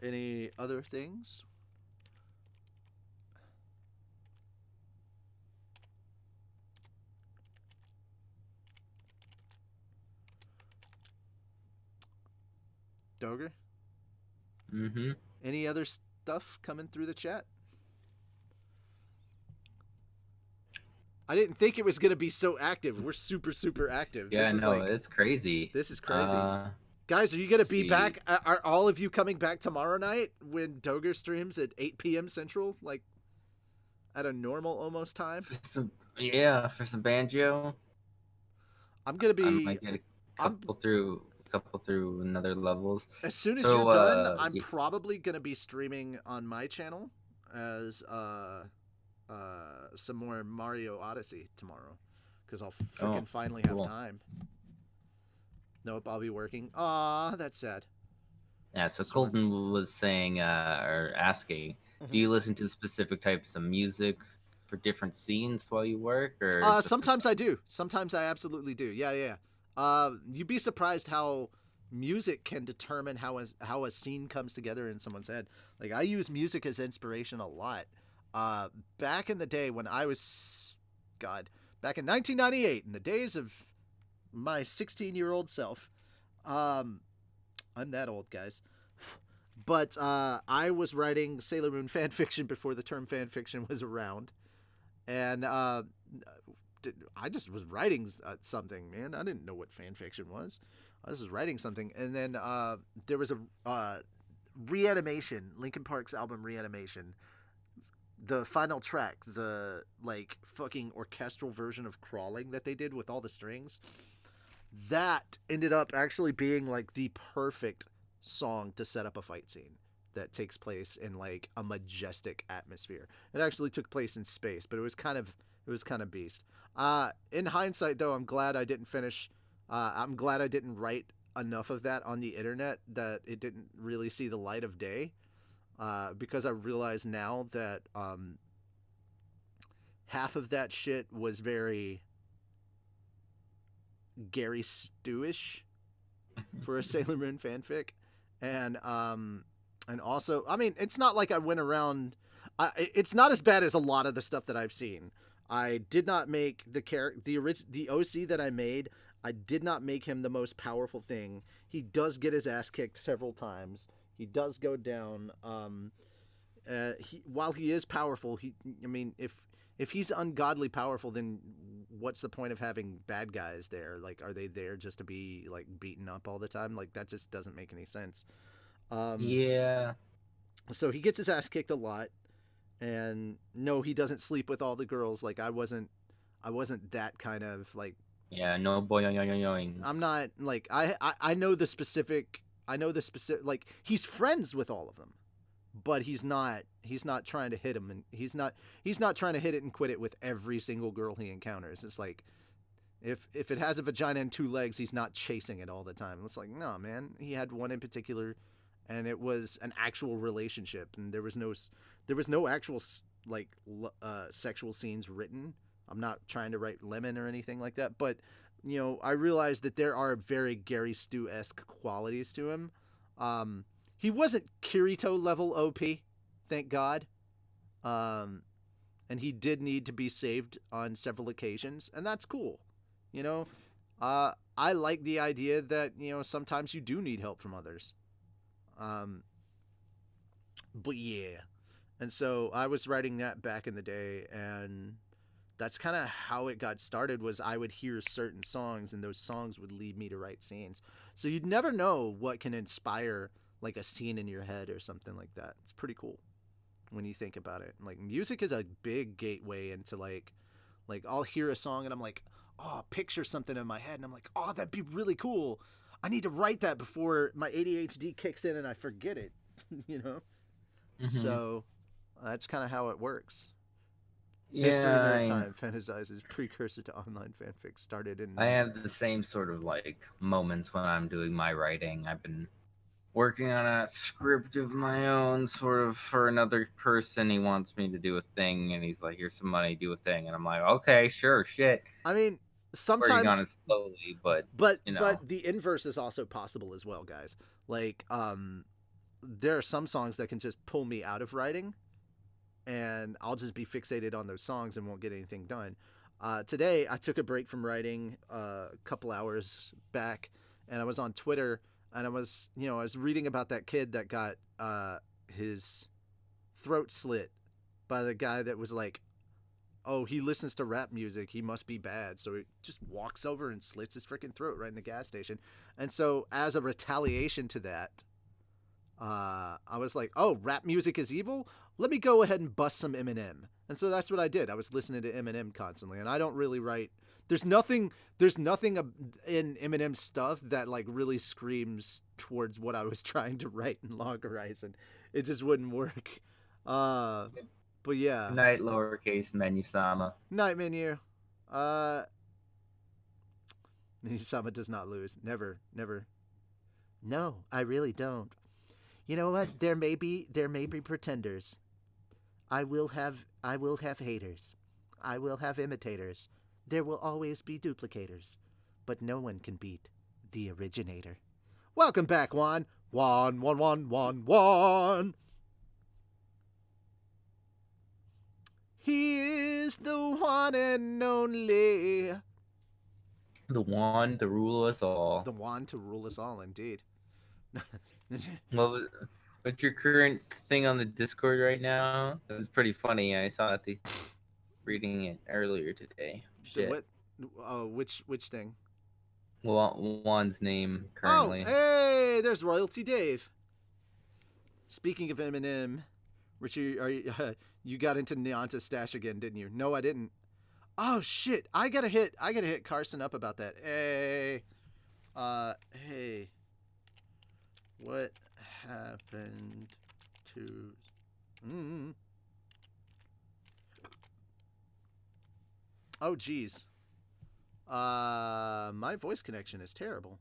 Any other things? Doger? Mm-hmm. Any other stuff coming through the chat? I didn't think it was going to be so active. We're super, super active. Yeah, no, it's crazy. This is crazy. Guys, are you going to be back? Are all of you coming back tomorrow night when Doger streams at 8 p.m. Central? Like, at a normal almost time? For some banjo. I'm going to be... I might get a couple through another levels. As soon as you're done, I'm probably going to be streaming on my channel as some more Mario Odyssey tomorrow. Because I'll freaking finally have time. Nope, I'll be working. Aw, that's sad. Yeah, so Colton was saying, or asking, do you listen to specific types of music for different scenes while you work? Or sometimes I do. Sometimes I absolutely do. Yeah. You'd be surprised how music can determine how a scene comes together in someone's head. Like, I use music as inspiration a lot. Back in the day when I was, back in 1998, in the days of my 16-year-old self, I'm that old, guys. But I was writing Sailor Moon fan fiction before the term fan fiction was around, and I just was writing something, man. I didn't know what fan fiction was. I was just writing something, and then there was a Reanimation, Linkin Park's album Reanimation. The final track, the like fucking orchestral version of Crawling that they did with all the strings, that ended up actually being like the perfect song to set up a fight scene that takes place in like a majestic atmosphere. It actually took place in space, but it was kind of beast. In hindsight, though, I'm glad I didn't finish. I'm glad I didn't write enough of that on the internet that it didn't really see the light of day. Because I realize now that half of that shit was very Gary Stu-ish for a Sailor Moon fanfic. And also, I mean, it's not like I went around. It's not as bad as a lot of the stuff that I've seen. I did not make the OC that I made. I did not make him the most powerful thing. He does get his ass kicked several times. He does go down. While he is powerful, if he's ungodly powerful, then what's the point of having bad guys there? Like, are they there just to be like beaten up all the time? Like, that just doesn't make any sense. Yeah. So he gets his ass kicked a lot, and no, he doesn't sleep with all the girls. Like, I wasn't that kind of like. Yeah, no boy. I'm not like I know the specific. Like, he's friends with all of them, but he's not trying to hit him, and he's not trying to hit it and quit it with every single girl he encounters. It's like, if it has a vagina and two legs, he's not chasing it all the time. It's like, no, man, he had one in particular, and it was an actual relationship, and there was no actual like sexual scenes written. I'm not trying to write lemon or anything like that, but you know, I realized that there are very Gary Stu-esque qualities to him. He wasn't Kirito level OP, thank God. And he did need to be saved on several occasions, and that's cool. You know, I like the idea that, you know, sometimes you do need help from others. But yeah. And so I was writing that back in the day, and that's kind of how it got started. Was I would hear certain songs, and those songs would lead me to write scenes. So you'd never know what can inspire like a scene in your head or something like that. It's pretty cool when you think about it. Like, music is a big gateway into like I'll hear a song and I'm like, oh, picture something in my head, and I'm like, oh, that'd be really cool. I need to write that before my ADHD kicks in and I forget it. You know? Mm-hmm. So that's kind of how it works. Yeah, History Nerd Time fantasizes precursor to online fanfic started in. I have the same sort of like moments when I'm doing my writing. I've been working on a script of my own, sort of for another person. He wants me to do a thing, and he's like, "Here's some money, do a thing," and I'm like, "Okay, sure, shit." I mean, sometimes working on it slowly, but you know. But the inverse is also possible as well, guys. Like, there are some songs that can just pull me out of writing, and I'll just be fixated on those songs and won't get anything done. Today, I took a break from writing a couple hours back, and I was on Twitter, and I was reading about that kid that got his throat slit by the guy that was like, oh, he listens to rap music, he must be bad. So he just walks over and slits his freaking throat right in the gas station. And so as a retaliation to that, I was like, oh, rap music is evil? Let me go ahead and bust some Eminem. And so that's what I did. I was listening to Eminem constantly, and I don't really write. There's nothing in Eminem's stuff that like really screams towards what I was trying to write in Log Horizon. It just wouldn't work. But yeah. Night lowercase menu sama. Night menu. Menu sama does not lose. Never. No, I really don't. You know what? There may be pretenders. I will have haters. I will have imitators. There will always be duplicators. But no one can beat the originator. Welcome back, Juan. Juan, Juan, Juan, Juan, Juan. He is the one and only. The one to rule us all. The one to rule us all, indeed. What's your current thing on the Discord right now? It was pretty funny. I saw it reading it earlier today. Shit. What? Which thing? Juan's name currently. Oh, hey, there's Royalty Dave. Speaking of Eminem, Richie, you got into Neonta stash again, didn't you? No, I didn't. Oh shit! I gotta hit Carson up about that. Hey, hey, what happened to? Oh geez. My voice connection is terrible.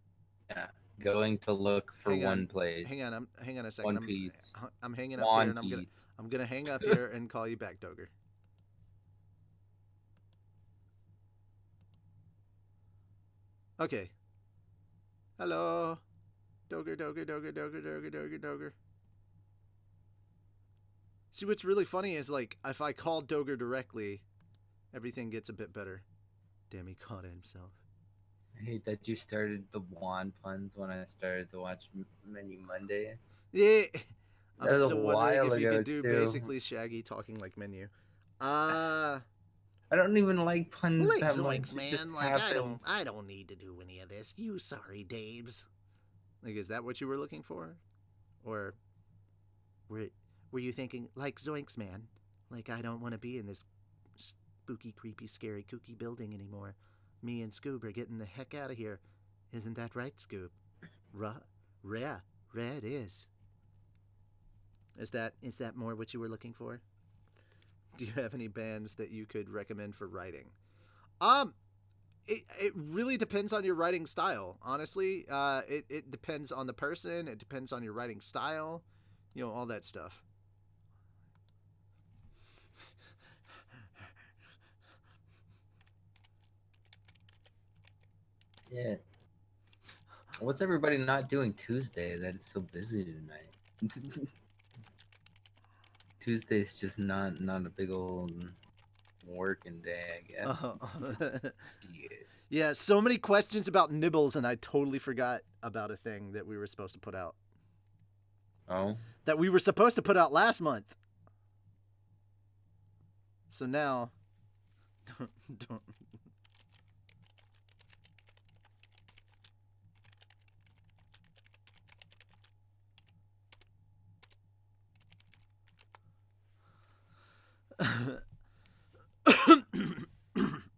Yeah, going to look for one place. Hang on a second. One Piece. I'm hanging up here, and I'm gonna hang up here and call you back, Doger. Okay. Hello, Doger. See, what's really funny is like if I call Doger directly, everything gets a bit better. Damn, he caught himself. I hate that you started the Juan puns when I started to watch Menu Mondays. Yeah. That was still a wondering while if you ago, could do too. basically Shaggy talking like Menu. I don't even like puns like that zoinks, much. It just man. Like happened. I don't need to do any of this. You sorry, Daves. Like, is that what you were looking for, or were you thinking like zoinks, man? Like, I don't want to be in this spooky, creepy, scary, kooky building anymore. Me and Scoob are getting the heck out of here. Isn't that right, Scoob? Yeah, it is. Is that more what you were looking for? Do you have any bands that you could recommend for writing? It really depends on your writing style. Honestly, it depends on the person. It depends on your writing style. You know, all that stuff. Yeah. What's everybody not doing Tuesday that it's so busy tonight? Tuesday's just not a big old working day, I guess. Yeah, so many questions about nibbles, and I totally forgot about a thing that we were supposed to put out. Oh? That we were supposed to put out last month. So now, don't.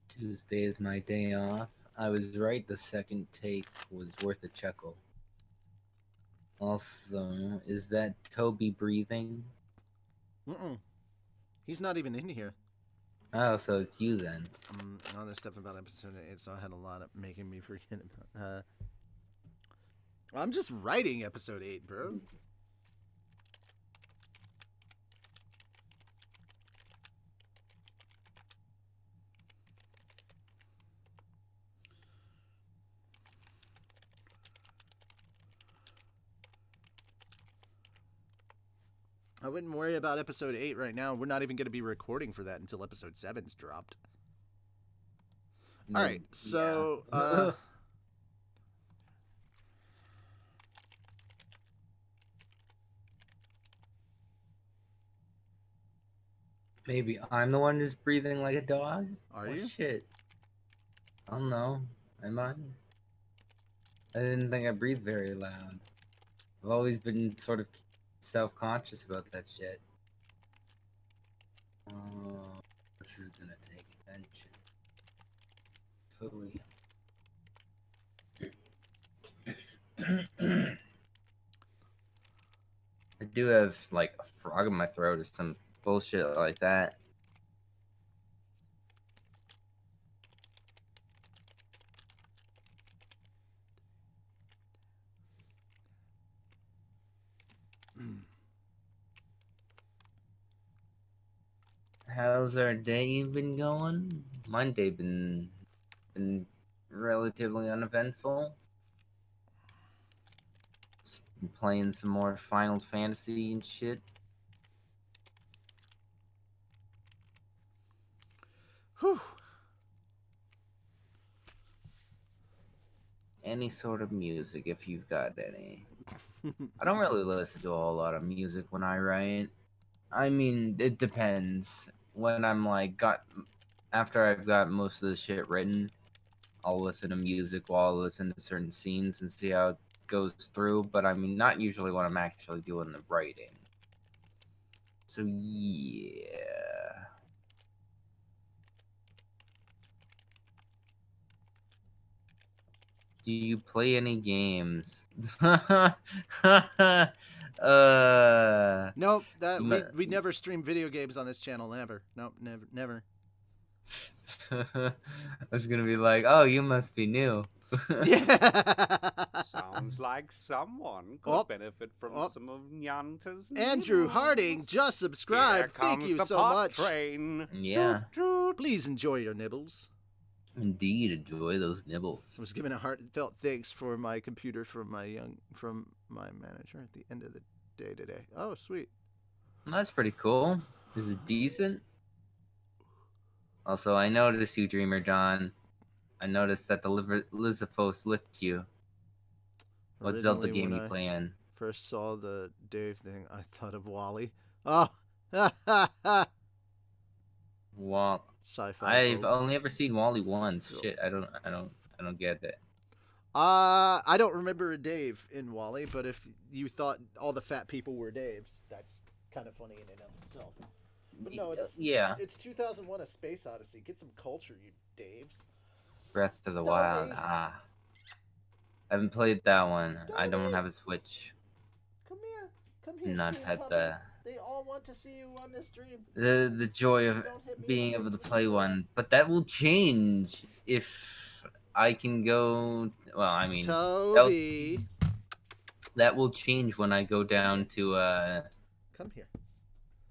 Tuesday is my day off. I was right, the second take was worth a chuckle. Also, is that Toby breathing? He's not even in here. Oh, so it's you then. All this stuff about episode 8, so I had a lot of making me forget about. I'm just writing episode 8, bro. I wouldn't worry about episode 8 right now. We're not even going to be recording for that until episode 7's dropped. All right, so maybe I'm the one who's breathing like a dog? Are you? Shit. I don't know. Am I? I didn't think I breathed very loud. I've always been sort of self-conscious about that shit. Oh, this is gonna take attention. I do have like a frog in my throat or some bullshit like that. How's our day been going? Monday been relatively uneventful. Been playing some more Final Fantasy and shit. Whew. Any sort of music, if you've got any. I don't really listen to a whole lot of music when I write. I mean, it depends. When I'm like after I've got most of the shit written, I'll listen to music while I listen to certain scenes and see how it goes through. But I mean, not usually when I'm actually doing the writing. So yeah. Do you play any games? Nope, we never stream video games on this channel. Never. Nope, never. I was gonna be like, oh, you must be new. Yeah. Sounds like someone could benefit from some of Nyanta's Andrew Harding just subscribed. Thank you so much. Train. Yeah. Please enjoy your nibbles. Indeed, enjoy those nibbles. I was given a heartfelt thanks for my computer from my manager at the end of the day today. Oh, sweet. That's pretty cool. Is it decent? Also, I noticed you, Dreamer John. I noticed that the Lizafos licked you. What Zelda game you playing? First saw the Dave thing, I thought of Wally. Oh, Sci-fi. I've only ever seen Wally once. Shit, I don't get it. I don't remember a Dave in Wally, but if you thought all the fat people were Daves, that's kind of funny in and of itself. But no, it's 2001: A Space Odyssey. Get some culture, you Daves. Breath of the Wild. I haven't played that one. I don't have a Switch. Come here. Not stream had puppy. the They all want to see you on the stream. the joy of being able to play one, but that will change if I can go. Well, I mean, Toby, that will change when I go down to come here.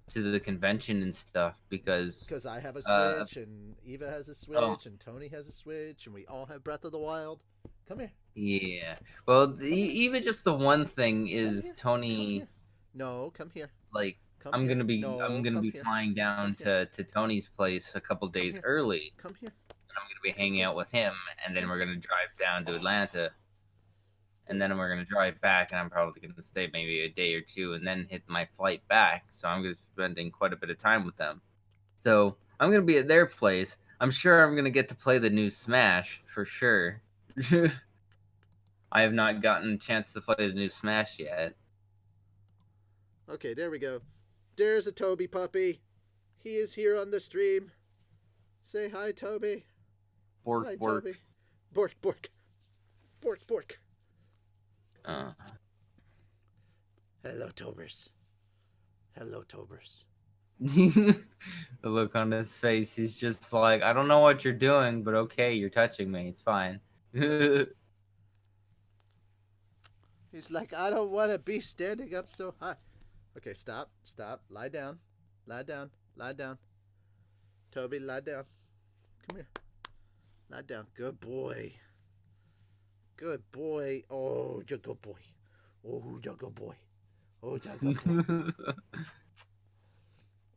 To the convention and stuff because I have a Switch and Eva has a Switch and Tony has a Switch and we all have Breath of the Wild. Come here. Yeah. Well, even just the one thing is Tony. No, come here. Like I'm gonna be flying down to Tony's place a couple days early. Come here. And I'm gonna be hanging out with him, and then we're gonna drive down to Atlanta, and then we're gonna drive back, and I'm probably gonna stay maybe a day or two, and then hit my flight back. So I'm gonna be spending quite a bit of time with them. So I'm gonna be at their place. I'm sure I'm gonna get to play the new Smash for sure. I have not gotten a chance to play the new Smash yet. Okay, there we go. There's a Toby puppy. He is here on the stream. Say hi, Toby. Bork, hi, bork. Toby. Bork, bork. Bork, bork. Hello, Tobers. Hello, Tobers. The look on his face, he's just like, I don't know what you're doing, but okay, you're touching me. It's fine. He's like, I don't want to be standing up so high. Okay, stop. Lie down. Lie down. Toby, lie down. Come here. Lie down. Good boy. Oh, you're a good boy. Oh, you're a good boy.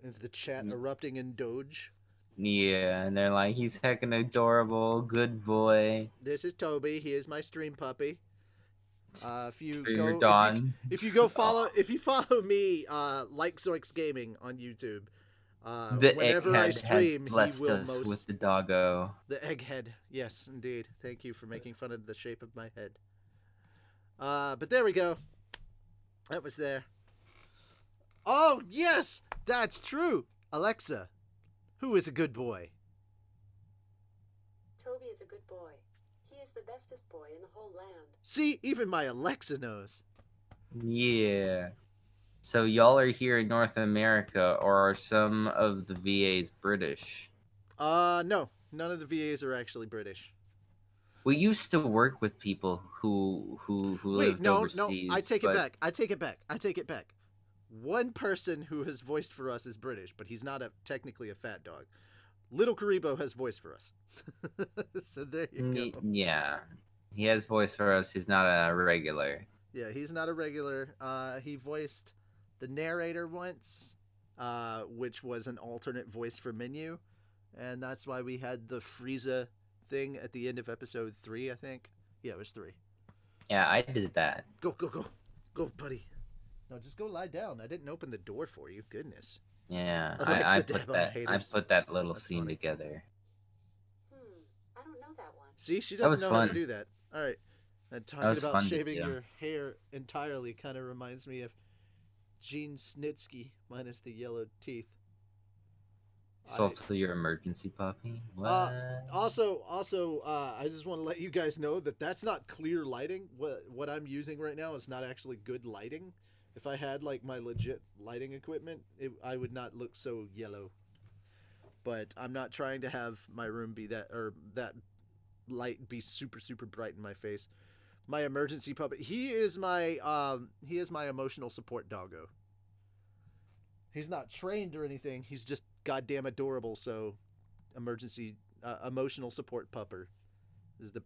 Is the chat erupting in Doge? Yeah, and they're like, he's heckin' adorable, good boy. This is Toby. He is my stream puppy. If you follow me, like Zoinks Gaming on YouTube, whenever I stream, he blessed will us with the doggo. The egghead, yes, indeed. Thank you for making fun of the shape of my head. But there we go. That was there. Oh yes, that's true. Alexa, who is a good boy? Toby is a good boy. He is the bestest boy in the whole land. See, even my Alexa knows. Yeah. So y'all are here in North America, or are some of the VAs British? No. None of the VAs are actually British. We used to work with people who lived overseas. No, I take it back. One person who has voiced for us is British, but he's not technically a fat dog. Little Karibo has voiced for us. So there you go. Yeah. He has voice for us. He's not a regular. Yeah, he's not a regular. He voiced the narrator once, which was an alternate voice for Menu, and that's why we had the Frieza thing at the end of episode 3, I think. Yeah, it was 3. Yeah, I did that. Go, buddy. No, just go lie down. I didn't open the door for you. Goodness. Yeah, Alexa, I dab put on that. I haters. put that little That's scene funny. together. I don't know that one. See, she That doesn't was know how to fun. do that. All right. And That talking was about fun to shaving do. your hair entirely kind of reminds me of Gene Snitsky minus the yellow teeth. It's also your emergency puppy. What? Also, I just want to let you guys know that that's not clear lighting. What I'm using right now is not actually good lighting. If I had like my legit lighting equipment, I would not look so yellow. But I'm not trying to have my room be that light be super bright in my face. My emergency puppy. He is my emotional support doggo. He's not trained or anything. He's just goddamn adorable. So, emotional support pupper is the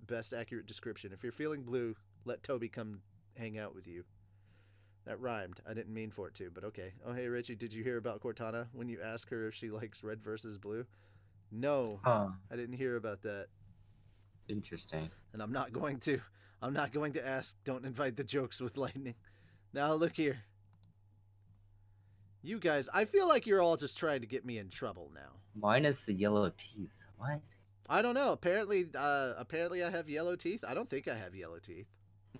best accurate description. If you're feeling blue, let Toby come hang out with you. That rhymed. I didn't mean for it to, but okay. Oh, hey, Richie, did you hear about Cortana when you ask her if she likes red versus blue? No, Huh. I didn't hear about that. Interesting. And I'm not going to ask. Don't invite the jokes with lightning. Now, look here. You guys, I feel like you're all just trying to get me in trouble now. Minus the yellow teeth. What? I don't know. Apparently I have yellow teeth. I don't think I have yellow teeth.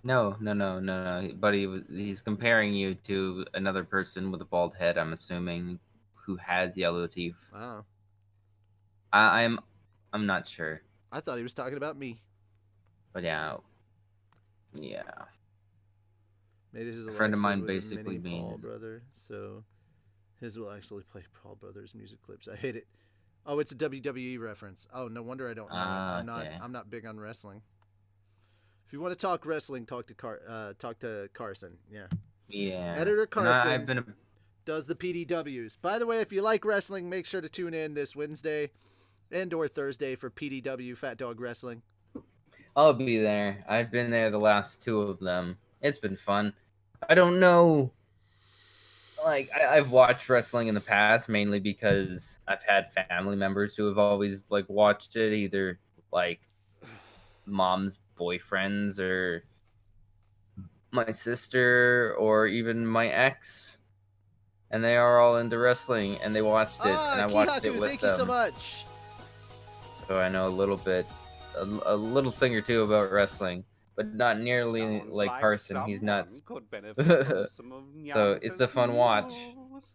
No. But he's comparing you to another person with a bald head, I'm assuming, who has yellow teeth. Oh. I'm not sure. I thought he was talking about me. But yeah. Maybe this is A friend of Alexa mine with a basically mini Paul means- brother. So his will actually play Paul Brothers music clips. I hate it. Oh, it's a WWE reference. Oh, no wonder I don't know it. I'm not big on wrestling. If you want to talk wrestling, talk to Carson. Yeah. Yeah. Editor Carson I've been does the PDWs. By the way, if you like wrestling, make sure to tune in this Wednesday and or Thursday for PDW Fat Dog Wrestling. I'll be there. I've been there the last 2 of them. It's been fun. I don't know. Like, I've watched wrestling in the past, mainly because I've had family members who have always, like, watched it, either, like, mom's boyfriends or my sister or even my ex. And they are all into wrestling, and they watched it, and I watched it with thank them. you so much. So I know a little bit, a little thing or two about wrestling, but not nearly Sounds like Carson. He's someone nuts. could benefit from some of So it's a Nyanta's fun watch. news.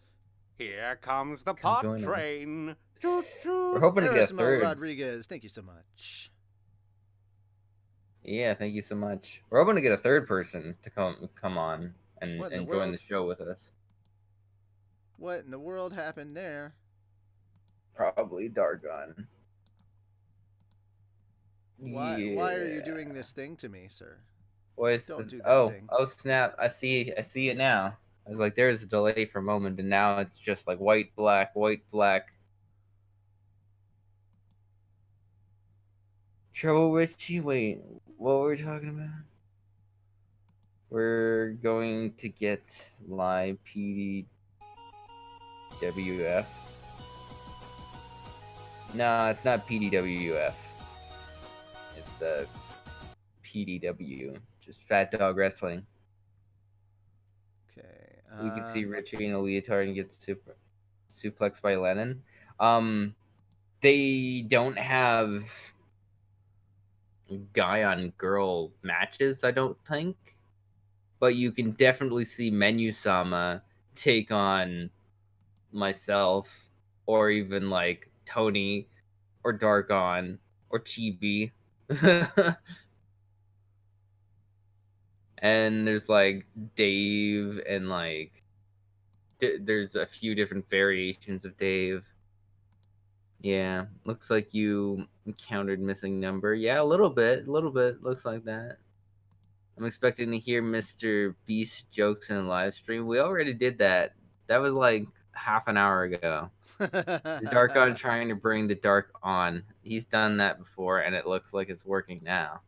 Here comes the Come pot join us. train. We're hoping to get a Erasmo third. Rodriguez, thank you so much. Yeah, thank you so much. We're hoping to get a third person to come on and What in the join world? the show with us. What in the world happened there? Probably Dargon. Why are you doing this thing to me, sir? Don't do that thing. Oh snap! I see it now. I was like, there's a delay for a moment, and now it's just like white, black. Trouble Richie, wait, what were we talking about? We're going to get live PDWF. No, it's not PDWF. It's PDW, just Fat Dog Wrestling. Okay. We can see Richie in a leotard and get suplexed by Lennon. They don't have guy on girl matches, I don't think. But you can definitely see Menu-sama take on myself, or even like Tony, or Dargon, or Chibi. And there's like Dave, and like there's a few different variations of Dave. Yeah, looks like you encountered missing number. Yeah, a little bit. Looks like that. I'm expecting to hear Mr. Beast jokes in the live stream. We already did that. That was like half an hour ago. Is Darkon trying to bring the dark on? He's done that before, and it looks like it's working now.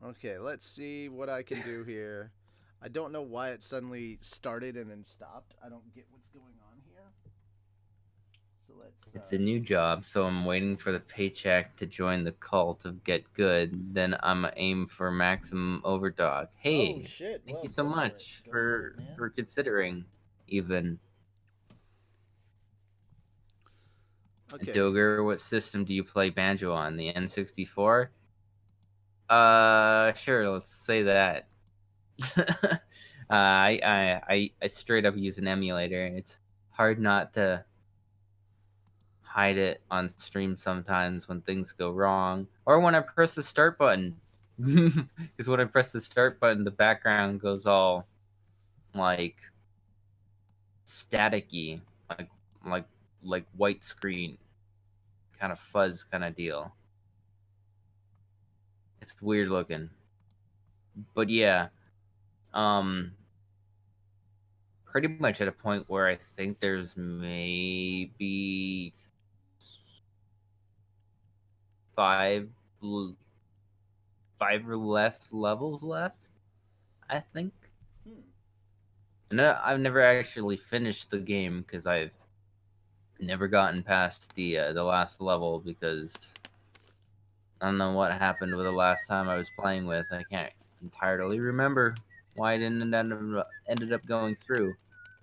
Okay, let's see what I can do here. I don't know why it suddenly started and then stopped. I don't get what's going on here. So let's. It's a new job, so I'm waiting for the paycheck to join the cult of Get Good. Then I'm aim for maximum overdog. Hey, Oh shit! thank Well, you so go much for it, man. for considering even. Okay. Doger, what system do you play banjo on? The N64? Sure, let's say that. I straight up use an emulator. It's hard not to hide it on stream sometimes when things go wrong, or when I press the start button. Because when I press the start button, the background goes all like staticky, like white screen, kind of fuzz kind of deal. It's weird looking, but yeah, pretty much at a point where I think there's maybe five or less levels left, I think. And I've never actually finished the game because I've never gotten past the last level because I don't know what happened with the last time I was playing with. I can't entirely remember why I didn't ended up going through.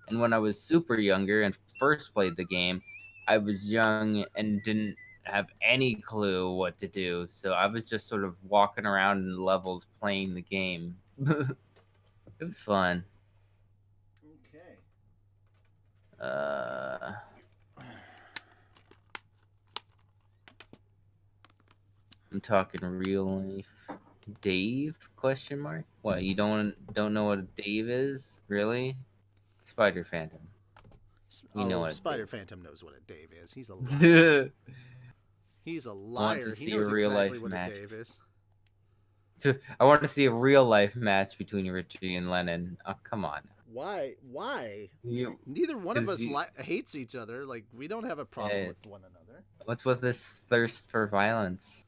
And when I was super younger and first played the game, I was young and didn't have any clue what to do. So I was just sort of walking around in levels playing the game. It was fun. Okay. I'm talking real life. Dave? Question mark. What, you don't know what a Dave is? Really? Spider Phantom. You know what Spider Dave. Phantom knows what a Dave is. He's a liar. He's a I want liar. to He see knows a real exactly life what match. a Dave is. I want to see a real life match between Richie and Lennon. Oh, come on. Why? You, Neither one of 'cause us you- hates each other. Like, we don't have a problem with one another. What's with this thirst for violence?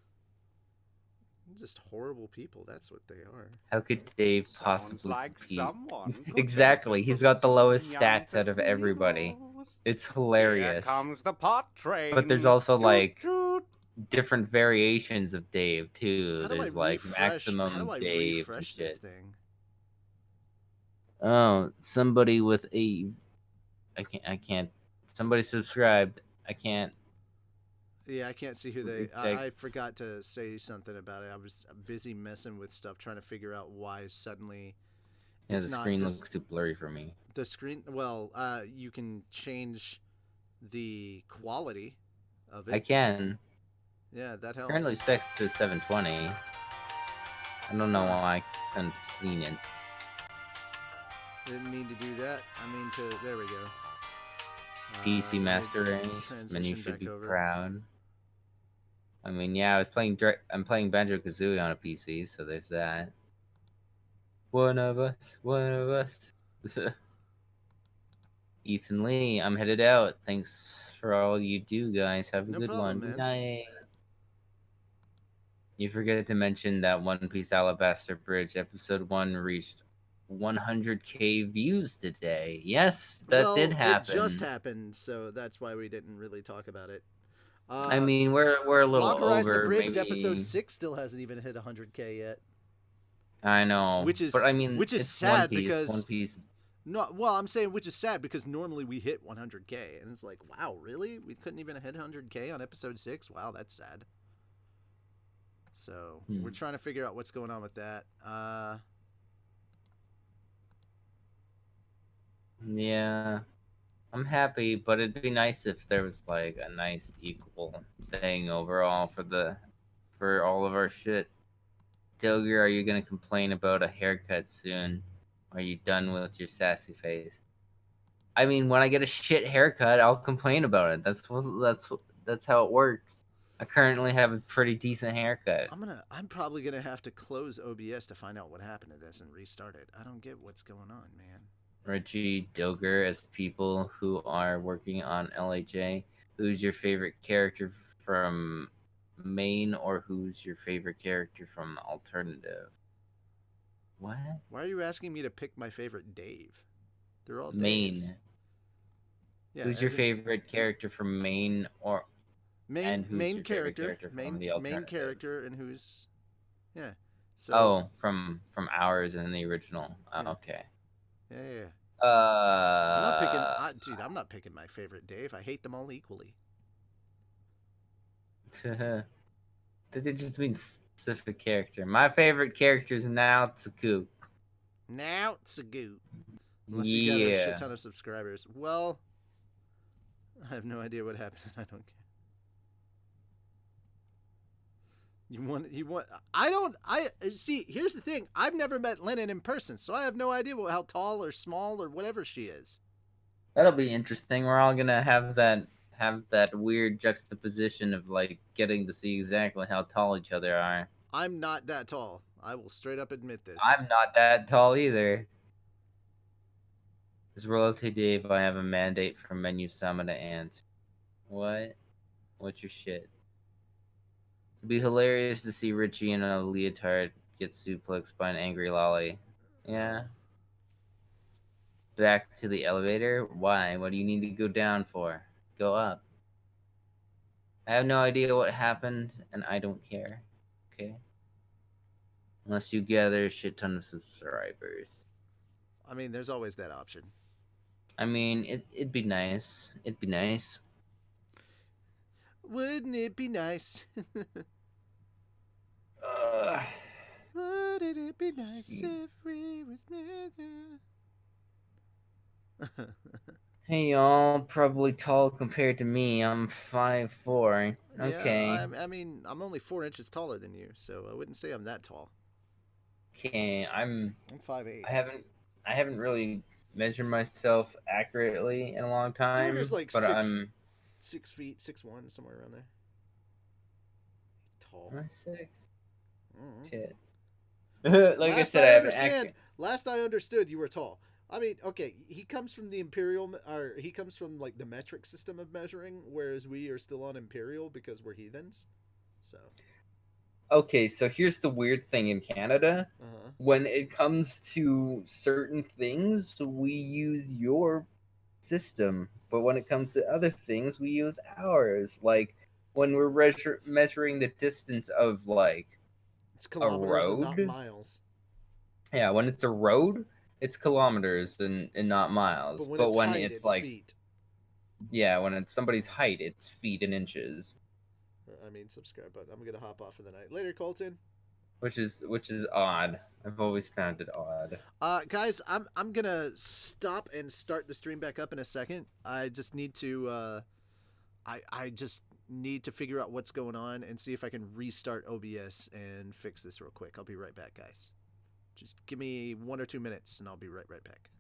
Just horrible people. That's what they are. How could Dave Sounds possibly like compete? someone could Exactly. benefit He's from got the some lowest young stats out of everybody. casinos. It's Here hilarious. comes the pot train. But there's also like Toot, different variations of Dave too. How do There's I like refresh? maximum How do I Dave refresh and this shit. thing? Oh, somebody with a I can't somebody subscribed. I can't. Yeah, I can't see who they. I forgot to say something about it. I was busy messing with stuff, trying to figure out why suddenly. Yeah, it's the not screen looks too blurry for me. The screen. Well, you can change the quality of it. I can. Yeah, that helps. Currently set to 720. I don't know why I haven't seen it. Didn't mean to do that. I mean to. There we go. PC Master Race, and you should be proud. I mean, yeah, I'm playing Banjo Kazooie on a PC, so there's that. One of us. Ethan Lee, I'm headed out. Thanks for all you do, guys. Have a good problem, one. man. Good night. You forget to mention that One Piece Alabaster Bridge episode 1 reached 100k views today. Yes, that did happen. It just happened, so that's why we didn't really talk about it. I mean, we're a little Log Horizon over. Abridged maybe... episode 6 still hasn't even hit 100k yet. I know, but I mean, which is it's sad One Piece. because One Piece. No, well, I'm saying which is sad because normally we hit 100k, and it's like, wow, really? We couldn't even hit 100k on episode 6. Wow, that's sad. So we're trying to figure out what's going on with that. Yeah, I'm happy, but it'd be nice if there was like a nice equal thing overall for all of our shit. Doger, are you gonna complain about a haircut soon? Are you done with your sassy face? I mean, when I get a shit haircut, I'll complain about it. That's how it works. I currently have a pretty decent haircut. I'm probably gonna have to close OBS to find out what happened to this and restart it. I don't get what's going on, man. Richie, Doger, as people who are working on LHA, who's your favorite character from main, or who's your favorite character from alternative? What? Why are you asking me to pick my favorite Dave? They're all Daves. Maine. Yeah, Who's your favorite character from Maine, and who's main your favorite character, from the alternative? main character, and who's yeah. So from ours and the original. Yeah. Okay. Yeah. I'm not picking, dude. I'm not picking my favorite Dave. I hate them all equally. Did it just mean specific character? My favorite character is now Tsuku. Now it's a goot. Unless you got a shit ton of subscribers. Well, I have no idea what happened. I don't care. See, here's the thing. I've never met Lennon in person, so I have no idea how tall or small or whatever she is. That'll be interesting. We're all gonna have that weird juxtaposition of like getting to see exactly how tall each other are. I'm not that tall. I will straight up admit this. I'm not that tall either. As royalty Dave, I have a mandate from Menu Summon to answer. What? What's your shit? It'd be hilarious to see Richie in a leotard get suplexed by an angry lolly. Yeah. Back to the elevator? Why? What do you need to go down for? Go up. I have no idea what happened, and I don't care. Okay? Unless you gather a shit ton of subscribers. I mean, there's always that option. I mean, it'd be nice. It'd be nice. Wouldn't it be nice? Wouldn't it be nice if we was never... Hey y'all, probably tall compared to me. I'm 5'4". Okay. Yeah, I mean, I'm only 4 inches taller than you, so I wouldn't say I'm that tall. Okay, I'm 5'8". I haven't really measured myself accurately in a long time. There's like but 6 feet, 6'1", somewhere around there. Tall. Am I 6? Mm-hmm. Shit. Like I said, last I understood, you were tall. I mean, okay, he comes from the imperial, or he comes from like the metric system of measuring, whereas we are still on imperial because we're heathens. So. Okay, so here's the weird thing in Canada. Uh-huh. When it comes to certain things, we use your system, but when it comes to other things, we use ours. Like when we're measuring the distance of like it's kilometers a road, and not miles. Yeah, when it's a road, it's kilometers and not miles. But when it's like feet. Yeah, when it's somebody's height, it's feet and inches. I mean, subscribe, but I'm gonna hop off for the night. Later, Colton. Which is odd. I've always found it odd. Guys, I'm gonna stop and start the stream back up in a second. I just need to I just need to figure out what's going on and see if I can restart OBS and fix this real quick. I'll be right back, guys. Just give me 1 or 2 minutes and I'll be right back.